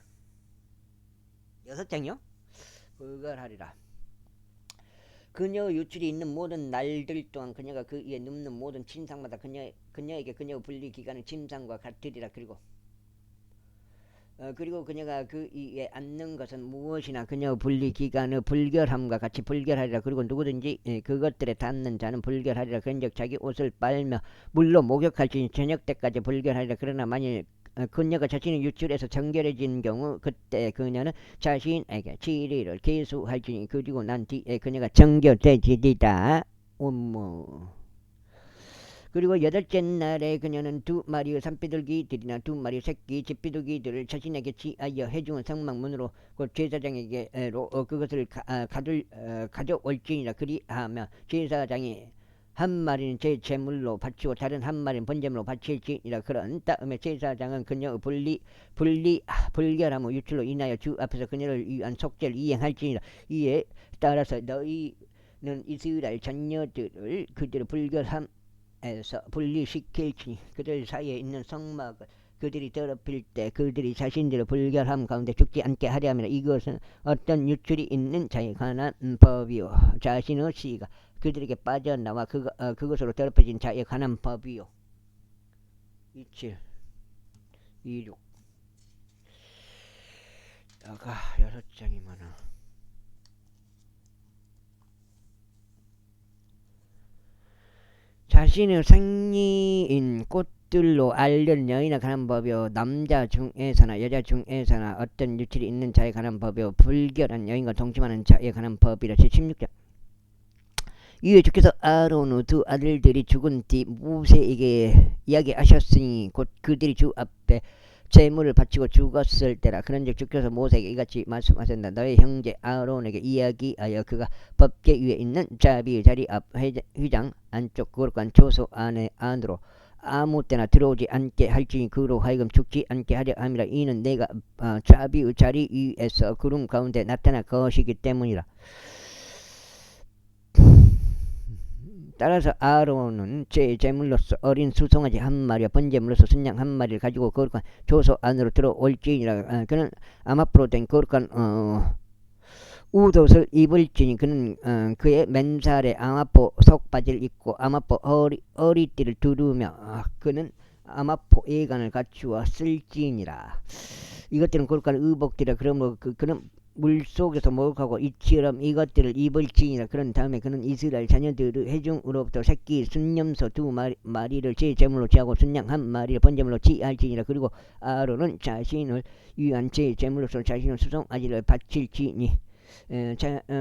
6장이요? 불결하리라. 그녀의 유출이 있는 모든 날들 동안 그녀가 그 위에 눕는 모든 침상마다 그녀의 그녀에게 그녀의 분리 기간은 짐승과 같으리라. 그리고 그녀가 그 이에 앉는 것은 무엇이나 그녀의 분리 기간의 불결함과 같이 불결하리라. 그리고 누구든지 그것들에 닿는 자는 불결하리라. 그런즉 자기 옷을 빨며 물로 목욕할지니 저녁 때까지 불결하리라. 그러나 만일 그녀가 자신의 유출에서 정결해진 경우 그때 그녀는 자신에게 7일을 계수할지니 그리고 난 뒤에 그녀가 정결되리이다. 그리고 여덟째 날에 그녀는 2마리의 산비둘기들이나 2마리의 새끼 집비둘기들을 자신에게 취하여 해중은 성막문으로 곧 제사장에게로 그것을 가져올지니라. 그리하면 제사장이 한 마리는 제 제물로 바치고 다른 한 마리는 번제물로 바칠지니라. 그런 다음에 제사장은 그녀의 불결함의 유출로 인하여 주 앞에서 그녀를 위한 속죄를 이행할지니라. 이에 따라서 너희는 이스라엘 자녀들을 그들의 불결함 에서 분리시킬지니 그들 사이에 있는 성막을 그들이 더럽힐 때 그들이 자신들의 불결함 가운데 죽지 않게 하려 함이라. 이것은 어떤 유출이 있는 자에 관한 법이요 자신의 씨가 그들에게 빠져나와 그것으로 더럽혀진 자에 관한 법이요. 27, 26 아가 6장이 많아. 자신의 생리인 꽃들로 알려는 여인에 관한 법이요 남자 중에서나 여자 중에서나 어떤 유출이 있는 자에 관한 법이요 불결한 여인과 동침하는 자에 관한 법이라. 제16장 이에 주께서 아론의 2 아들들이 죽은 뒤 모세에게 이야기하셨으니 곧 그들이 주 앞에 제물을 바치고 죽었을 때라. 그런즉 주께서 모세에게 이같이 말씀하셨다. 너의 형제 아론에게 이야기하여 그가 법궤 위에 있는 자비의 자리 앞 휘장 안쪽 거룩한 초소 안으로 아무 때나 들어오지 않게 할지니 그로 하여금 죽지 않게 하려 함이라. 이는 내가 자비의 자리 위에서 구름 가운데 나타날 것이기 때문이라. 따라서 아론은 제물로서 어린 수송아지 1마리와 번제물로서 순양 1마리를 가지고 거룩한 조소 안으로 들어올지니라. 그는 암압으로 된 거룩한 우옷을 입을지니 그는 그의 맨살에 암압보 속바지를 입고 암압보 허리띠를 두르며 그는 암압보 예간을 갖추어 쓸지니라. 이것들은 거룩한 의복들이라. 그러므로 그는 물속에서 목욕하고 이처럼 이것들을 입을지니라. 그런 다음에 그는 이스라엘 자녀들의 회중으로부터 새끼 순념소 2마리를 제 제물로 취하고 순양 1마리를 번제물로 취할지니라. 그리고 아론은 자신을 위한 제 제물로서 자신의 수송아지를 바칠지니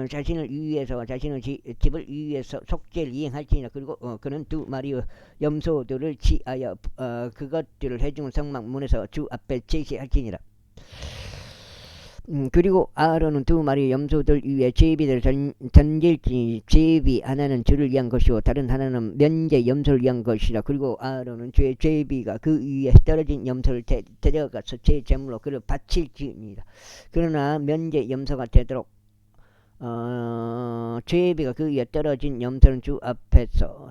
자신을 위해서 자신의 집을 위해서 속죄를 이행할지니라. 그리고 그는 2마리의 염소들을 취하여 그것들을 회중 성막 문에서 주 앞에 제시할지니라. 그리고 아론은 2마리 염소들 위에 제비를 던질지니 제비 하나는 주를 위한 것이요 다른 하나는 면제 염소를 위한 것이라. 그리고 아론은 제비가 그 위에 떨어진 염소를 데려가서 제 제물로 그를 바칠지니라. 그러나 면제 염소가 되도록 제비가 그 위에 떨어진 염소는 주 앞에서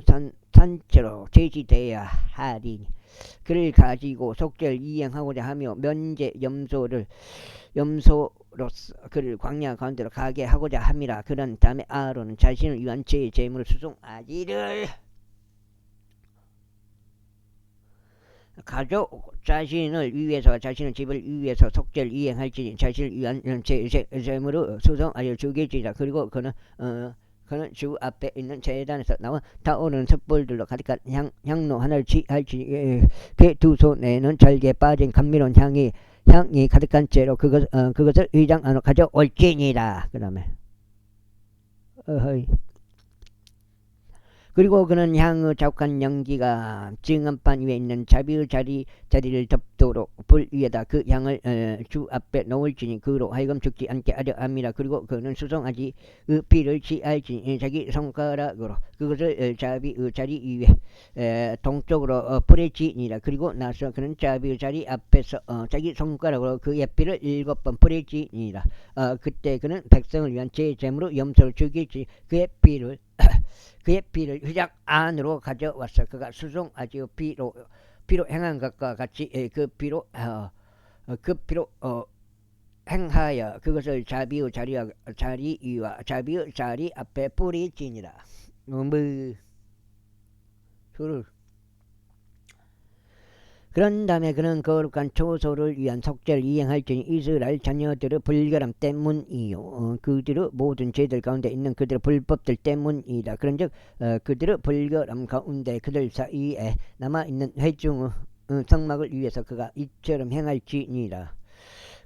산채로 제지되어야 하리니 그를 가지고 속죄를 이행하고자 하며 면제 염소로서 그를 광야 가운데로 가게 하고자 함이라. 그런 다음에 아론은 자신을 위한 제 제물을 수송아지를 가져오고 자신을 위해서 자신의 집을 위해서 속죄를 이행할지니 자신을 위한 제물을 수송아지를 죽일지니라. 그리고 그는 주 앞에 있는 제단에서 나와 타오르는 숯불들로 가득한 향로 하나를 취할지니 그 2 손에는 잘게 빠진 감미로운 향이 가득한 채로 그것을 휘장 안으로 가져올지니라. 그 다음에 그리고 그는 향의 자욱한 연기가 증언판 위에 있는 자비의 자리를 덮도록 불 위에다 그 향을 주 앞에 놓을지니 그로 하여금 죽지 않게 하려 함이라. 그리고 그는 수송아지의 피를 취할지니 자기 손가락으로 그것을 자비의 자리 위에 동쪽으로 뿌릴지니라. 그리고 나서 그는 자비의 자리 앞에서 자기 손가락으로 그의 피를 7번 뿌릴지니라. 그때 그는 백성을 위한 제 제물로 염소를 죽일지 그의 피를 휘장 안으로 가져왔어. 그가 수송아지의 피로 행한 것과 같이 그 피로 행하여 그것을 자비의 자리 위와 자비의 자리 앞에 뿌리지니라. 그런 다음에 그는 거룩한 초소를 위한 속죄를 이행할지니 이스라엘 자녀들의 불결함 때문이요 그들의 모든 죄들 가운데 있는 그들의 불법들 때문이다. 그런즉 그들의 불결함 가운데 그들 사이에 남아있는 회중의 성막을 위해서 그가 이처럼 행할지니라.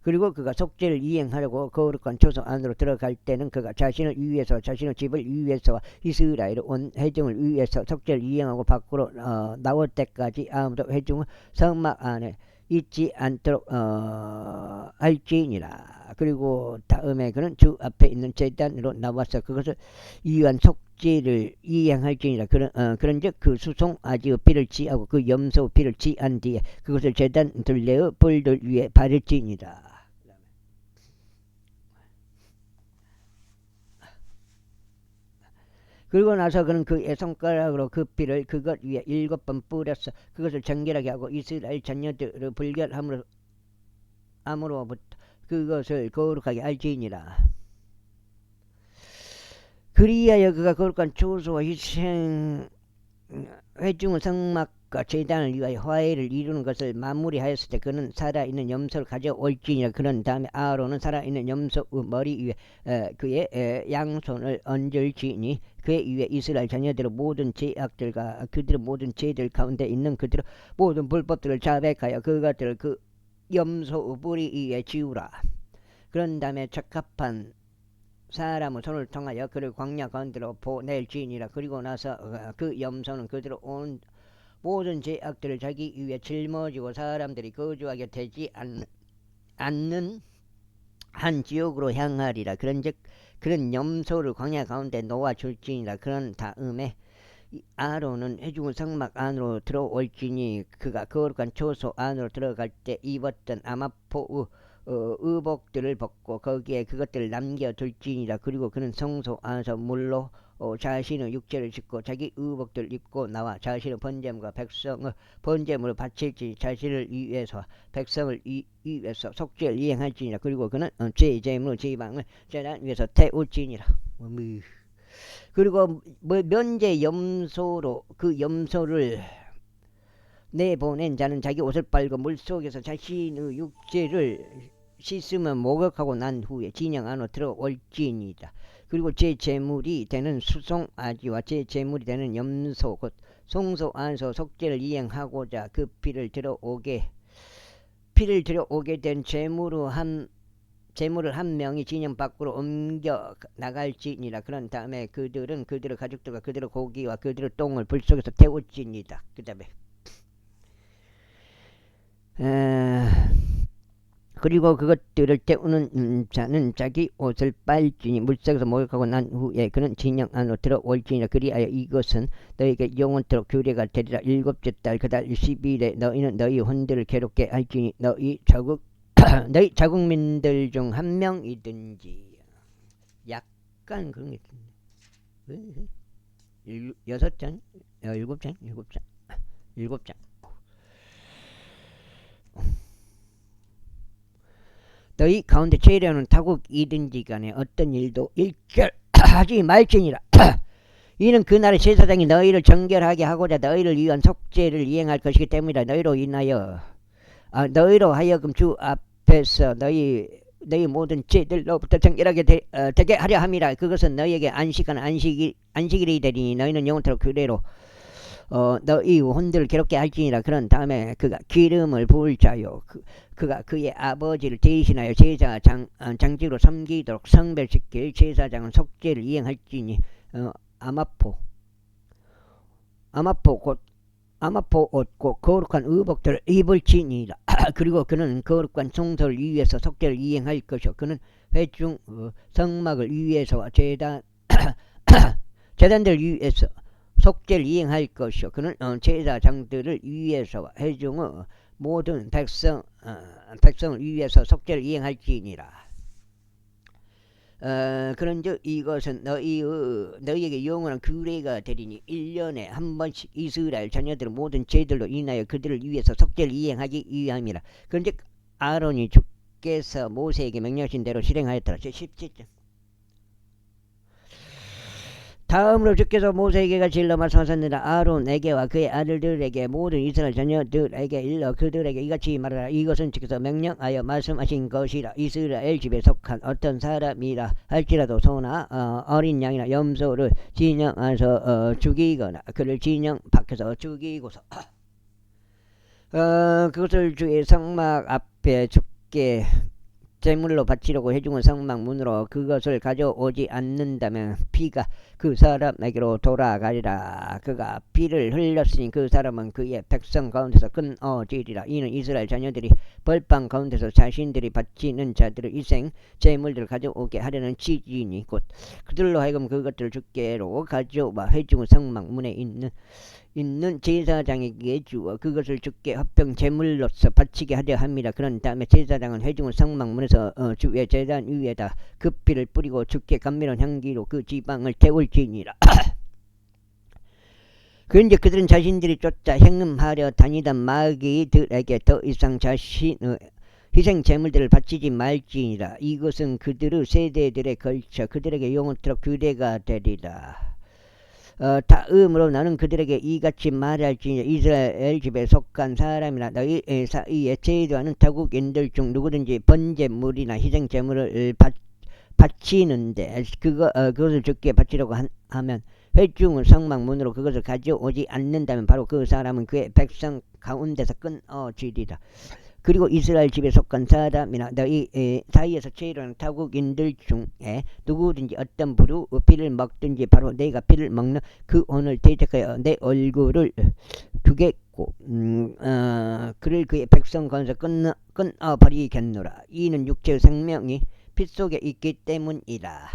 그리고 그가 속죄를 이행하려고 거룩한 초소 안으로 들어갈 때는 그가 자신을 위해서 자신의 집을 위해서 이스라엘 온 회중을 위해서 속죄를 이행하고 밖으로 나올 때까지 아무도 회중의 성막 안에 있지 않도록 할지니라. 그리고 다음에 그는 주 앞에 있는 제단으로 나와서 그것을 위한 속죄를 이행할지니라. 그런즉 그 수송 아지의 피를 취하고 그 염소 피를 취한 뒤에 그것을 제단 둘레의 뿔들 위에 바를지니라. 그리고 나서 그는 그의 손가락으로 그 피를 그것 위에 7번 뿌렸어. 그것을 정결하게 하고 이스라엘 자녀들의 불결함으로부터 그것을 거룩하게 할지니라. 그리하여 그가 거룩한 초소와 희생 회중의 성막과 제단을 위하여 화해를 이루는 것을 마무리하였을 때 그는 살아있는 염소를 가져올지니라. 그런 다음에 아론은 살아있는 염소의 머리 위에 그의 양손을 얹을지니 그의 위에 이스라엘 자녀들의 모든 죄악들과 그들의 모든 죄들 가운데 있는 그들의 모든 불법들을 자백하여 그것들을 그 염소의 뿌리 위에 지우라. 그런 다음에 적합한 사람의 손을 통하여 그를 광야 가운데로 보낼지니라. 그리고 나서 그 염소는 그들의 온 모든 죄악들을 자기 위에 짊어지고 사람들이 거주하게 되지 않는 한 지역으로 향하리라. 그런즉 그런 염소를 광야 가운데 놓아줄지니라. 그런 다음에 아론은 회중의 성막 안으로 들어올지니 그가 거룩한 초소 안으로 들어갈 때 입었던 아마포의 의복들을 벗고 거기에 그것들을 남겨둘지니라. 그리고 그는 성소 안에서 물로 자신의 육체를 씻고 자기 의복들을 입고 나와 자신의 번제물과 백성의 번제물을 바칠지 자신을 위해서 백성을 위해서 속죄를 이행할지니라. 그리고 그는 제물의 제방을 제단 위에서 태울지니라. 그리고 면제 염소로 그 염소를 내보낸 자는 자기 옷을 빨고 물속에서 자신의 육체를 씻으면 목욕하고 난 후에 진영 안으로 들어올지니이다. 그리고 제 제물이 되는 수송아지와 제 제물이 되는 염소 곧 송소 안에서 속죄를 이행하고자 그 피를 들어오게 된 제물을 한 명이 진영 밖으로 옮겨 나갈지니라. 그런 다음에 그들은 그들의 가족들과 그들의 고기와 그들의 똥을 불 속에서 태울지니이다. 그 다음에 그리고 그것들을 태우는 자는 자기 옷을 빨지니 물속에서 목욕하고 난 후에 그는 진영 안으로 들어올지니라. 그리하여 이것은 너희에게 영원토록 규례가 되리라. 7째 달 그달 10일에 너희는 너희 혼들을 괴롭게 할지니 너희 자국민들 중 한 명이든지. 약간 그런 게 있던데 6장 7장 너희 가운데 죄려는 타국이든지 간에 어떤 일도 일결하지 말지니라. 이는 그날의 제사장이 너희를 정결하게 하고자 너희를 위한 속죄를 이행할 것이기 때문이다. 너희로 하여금 주 앞에서 너희 모든 죄들로부터 정결하게 되게 하려 함이라. 그것은 너희에게 안식일이 되리니 너희는 영원토록 규례로 너희 혼들을 괴롭게 할지니라. 그런 다음에 그가 기름을 부을 자요 그가 그의 아버지를 대신하여 장직으로 섬기도록 성별시킬 제사장은 속죄를 이행할지니 아마포 옷 곧 거룩한 의복들을 입을지니라. 그리고 그는 거룩한 성소를 위해서 속죄를 이행할 것이요 그는 회중 성막을 위해서와 제단들 위해서 속죄를 이행할 것이요 그는 제사장들을 위해서와 회중의 모든 백성을 위해서 속죄를 이행할지니라. 그런즉 이것은 너희에게 영원한 규례가 되리니 1년에 한 번씩 이스라엘 자녀들의 모든 죄들로 인하여 그들을 위해서 속죄를 이행하기 위함이라. 그런즉 아론이 주께서 모세에게 명령하신 대로 실행하였더라. 제 17장 다음으로 주께서 모세에게 질러 말씀하셨느니라. 아론에게와 그의 아들들에게 모든 이스라엘 자녀들에게 일러 그들에게 이같이 말하라. 이것은 주께서 명령하여 말씀하신 것이라. 이스라엘 집에 속한 어떤 사람이라 할지라도 소나 어린 양이나 염소를 진영해서 죽이거나 그를 진영 밖에서 죽이고서 그것을 주의 성막 앞에 죽게 제물로 바치려고 해중은 성막 문으로 그것을 가져오지 않는다면 피가 그 사람에게로 돌아가리라. 그가 피를 흘렸으니 그 사람은 그의 백성 가운데서 끊어지리라. 이는 이스라엘 자녀들이 벌방 가운데서 자신들이 바치는 자들의 희생 제물들을 가져오게 하려는 취지니 곧 그들로 하여금 그것들을 주께로 가져와 회중 성막 문에 있는 제사장에게 주어 그것을 주께 화평 제물로서 바치게 하려 합니다. 그런 다음에 제사장은 회중을 성막문에서 주의 제단 위에다 그 피를 뿌리고 주께 감미로운 향기로 그 지방을 태울지니라. 그런데 그들은 자신들이 쫓아 행음하려 다니던 마귀들에게 더 이상 자신의 희생 제물들을 바치지 말지니라. 이것은 그들의 세대들에 걸쳐 그들에게 영원토록 규례가 되리라. 다음으로 나는 그들에게 이같이 말할지니 이스라엘 집에 속한 사람이나 너희 사이에 제도하는 타국인들 중 누구든지 번제물이나 희생제물을 바치는데 그것을 주께 바치려고 하면 회중은 성막 문으로 그것을 가져오지 않는다면 바로 그 사람은 그의 백성 가운데서 끊어지리라. 그리고 이스라엘 집에 속한 사람이나 너희 사이에서 제일하는 타국인들 중에 누구든지 어떤 부류 피를 먹든지 바로 내가 피를 먹는 그 오늘 대적하여 내 얼굴을 주겠고 그를 그의 백성 가운데서 끊어버리겠노라. 이는 육체의 생명이 피 속에 있기 때문이라.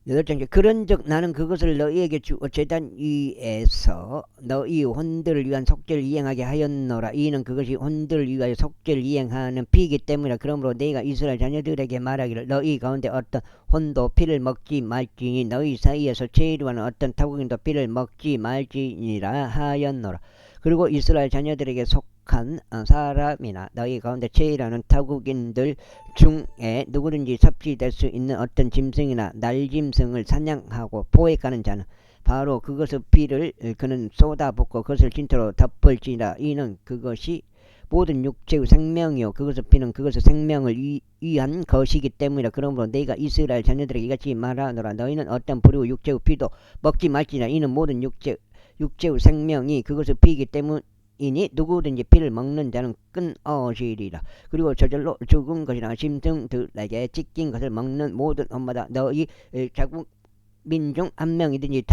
여덟째, 그런즉 나는 그것을 너희에게 주어 제단 위에서 너희 혼들을 위한 속죄를 이행하게 하였노라. 이는 그것이 혼들을 위하여 속죄를 이행하는 피이기 때문이라. 그러므로 내가 이스라엘 자녀들에게 말하기를 너희 가운데 어떤 혼도 피를 먹지 말지니 너희 사이에서 제일하는 어떤 타국인도 피를 먹지 말지니라 하였노라. 그리고 이스라엘 자녀들에게 속한 사람이나 너희 가운데 제일하는 타국인들 중에 누구든지 섭취될 수 있는 어떤 짐승이나 날짐승을 사냥하고 포획하는 자는 바로 그것의 피를 그는 쏟아붓고 그것을 진토로 덮을지라. 이는 그것이 모든 육체의 생명이요 그것의 피는 그것의 생명을 위한 것이기 때문이라. 그러므로 내가 이스라엘 자녀들에게 이같이 말하노라. 너희는 어떤 부류 육체의 피도 먹지 말지니라. 이는 모든 육체의 생명이 그것의 피이기 때문이니 누구든지 피를 먹는 자는 끊어지리라. 그리고 저절로 죽은 것이나 짐승들에게 찢긴 것을 먹는 모든 엄마다 너희 자국 민중 한 명이든지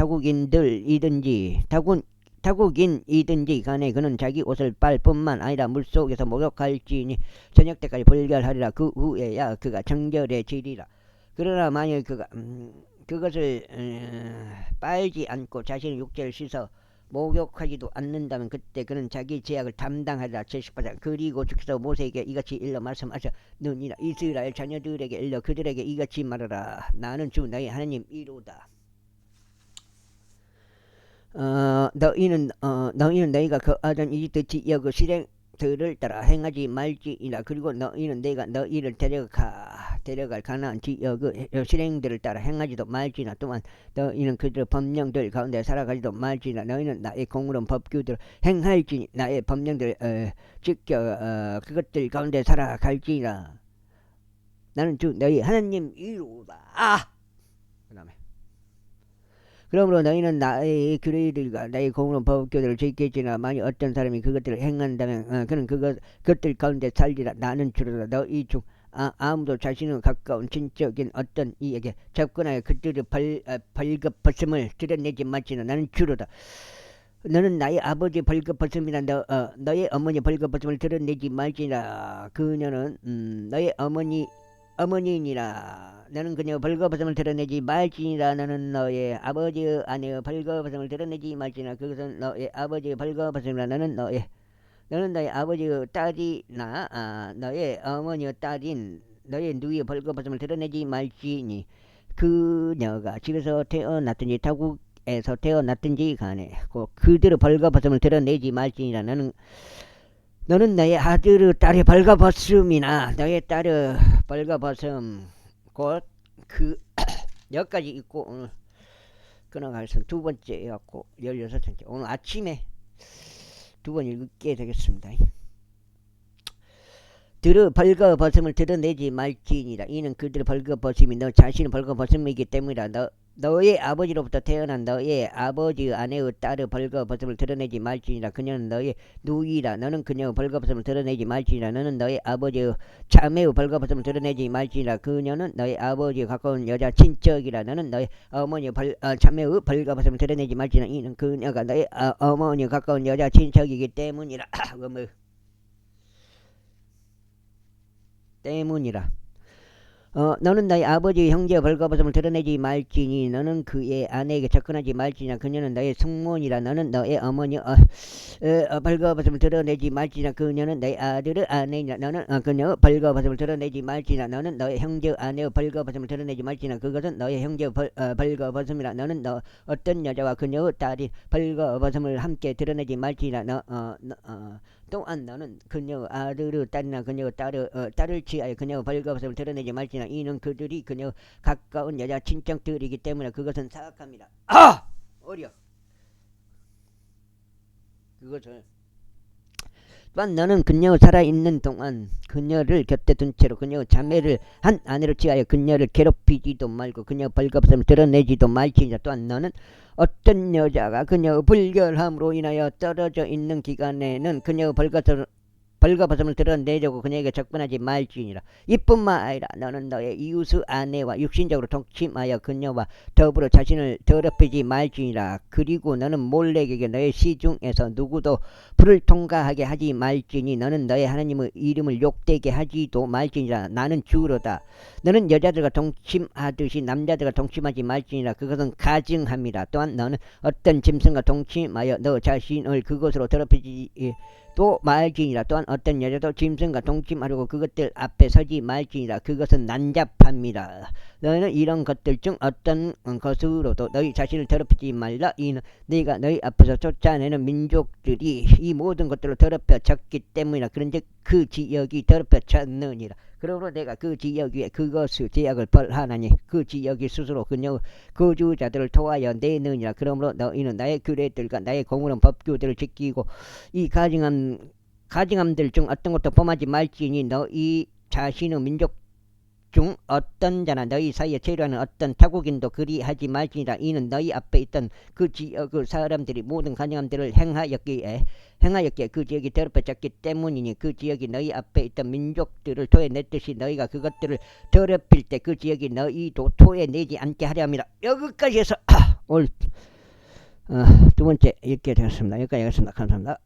타국인이든지 간에 그는 자기 옷을 빨 뿐만 아니라 물속에서 목욕할지니 저녁 때까지 불결하리라. 그 후에야 그가 정결해지리라. 그러나 만일 그가 그것을 빨지 않고 자신의 육체를 씻어 목욕하지도 않는다면 그때 그는 자기 죄악을 담당하리라. 78장. 그리고 주께서 모세에게 이같이 일러 말씀하셨느니라. 이스라엘 자녀들에게 일러 그들에게 이같이 말하라. 나는 주 너희 하나님 이로다. 너희는 너희가 거하던 이집트 지역의 실행들을 따라 행하지 말지니라. 그리고 너희는 내가 너희를 데려갈 가나안 지역의 실행들을 따라 행하지도 말지나. 또한 너희는 그들의 법령들 가운데 살아가지도 말지나. 너희는 나의 공의로운 법규들을 행할지니 나의 법령들을 지켜 그것들 가운데 살아갈지나. 나는 주 너희 하나님 이로다. 그 다음에 그러므로 너희는 나의 규례들과 나의 공의로운 법규들을 지키지나 만일 어떤 사람이 그것들을 행한다면 그는 그것들 가운데 살리라. 나는 주로다. 너희 중 아무도 자신의 가까운 친척인 어떤 이에게 접근하여 그들의 벌거벗음을 드러내지 말지나. 나는 주로다. 너는 나의 아버지 벌거벗음이나 너의 어머니 벌거벗음을 드러내지 말지나. 그녀는 너의 어머니니라. 너는 그녀 벌거벗음을 드러내지 말지니라. 너는 너의 아버지의 아내의 벌거벗음을 드러내지 말지나. 그것은 너의 아버지의 벌거벗음이라. 너는 너의 아버지의 딸이나 너의 어머니의 딸인 너의 누이의 벌거벗음을 드러내지 말지니. 그녀가 집에서 태어났든지 민족에서 태어났든지 간에 그들의 벌거벗음을 드러내지 말지니라. 너는 너의 아들의 딸의 벌거벗음이나 너의 딸의 벌거벗음 곧 그 여기까지 있고 오늘 끊어가겠습니다. 두 번째 해갖고 16번째 오늘 아침에 두 번 읽게 되겠습니다. 들의 벌거벗음을 드러내지 말지니라. 이는 그들의 벌거벗음이 너 자신의 벌거벗음이기 때문이라. 너의 아버지로부터 태어난 너의 아버지의 아내의 딸의 벌거벗음을 드러내지 말지니라. 그녀는 너의 누이라. 너는 그녀의 벌거벗음을 드러내지 말지니라. 너는 너의 아버지의 자매의 벌거벗음을 드러내지 말지니라. 그녀는 너의 아버지의 가까운 여자 친척이라. 너는 너의 어머니의 자매의 벌거벗음을 드러내지 말지니라. 이는 그녀가 너의 어머니의 가까운 여자 친척이기 때문이라. 때문이라. 너는 너희 아버지의 형제의 벌거벗음을 드러내지 말지니. 너는 그의 아내에게 접근하지 말지니라. 그녀는 너의 숙모니라. 너는 너의 어머니의 벌거벗음을 드러내지 말지니라. 그녀는 너의 아들의 아내니라. 너는 그녀의 벌거벗음을 드러내지 말지니라. 너는 너의 형제의 아내의 벌거벗음을 드러내지 말지니라. 그것은 너의 형제의 벌거벗음이라. 너는 어떤 여자와 그녀의 딸이 벌거벗음을 함께 드러내지 말지니라. 또한 너는 그녀의 아들의 딸이나 그녀의 딸을 취하여 그녀의 벌거벗음을 드러내지 말지니라. 이는 그들이 그녀의 가까운 여자 친척들이기 때문에 그것은 사악합니다. 어려. 그것을 또한 너는 그녀가 살아있는 동안 그녀를 곁에 둔 채로 그녀의 자매를 한 아내로 취하여 그녀를 괴롭히지도 말고 그녀의 벌거벗음을 드러내지도 말지니라. 또한 너는 어떤 여자가 그녀의 불결함으로 인하여 떨어져 있는 기간에는 그녀의 벌거벗음을 드러내려고 그녀에게 접근하지 말지니라. 이뿐만 아니라 너는 너의 이웃의 아내와 육신적으로 동침하여 그녀와 더불어 자신을 더럽히지 말지니라. 그리고 너는 몰렉에게 너의 시중에서 누구도 불을 통과하게 하지 말지니. 너는 너의 하나님의 이름을 욕되게 하지도 말지니라. 나는 주로다. 너는 여자들과 동침하듯이 남자들과 동침하지 말지니라. 그것은 가증함이라. 또한 너는 어떤 짐승과 동침하여 너 자신을 그것으로 더럽히지 또 말지니라. 또한 어떤 여자도 짐승과 동침하려고 그것들 앞에 서지 말지니라. 그것은 난잡함이라. 너희는 이런 것들 중 어떤 것으로도 너희 자신을 더럽히지 말라. 이는 네가 너희 앞에서 쫓아내는 민족들이 이 모든 것들로 더럽혀졌기 때문이라. 그런즉 그 지역이 더럽혀졌느니라. 그러므로 내가 그 지역 위에 그것의 제약을 벌하나니 그 지역이 스스로 그녀의 거주자들을 토하여 내느니라. 그러므로 너희는 나의 규례들과 나의 공의로운 법규들을 지키고 이 가증함들 중 어떤 것도 범하지 말지니. 너희 자신의 민족 중 어떤 자나 너희 사이에 체류하는 어떤 타국인도 그리하지 말지니라. 이는 너희 앞에 있던 그 지역의 사람들이 모든 가증함들을 행하였기에 그 지역이 더럽혀졌기 때문이니. 그 지역이 너희 앞에 있던 민족들을 토해냈듯이 너희가 그것들을 더럽힐 때 그 지역이 너희도 토해내지 않게 하려 함이라. 여기까지 해서 오늘 두 번째 읽게 되었습니다. 여기까지 하겠습니다. 감사합니다.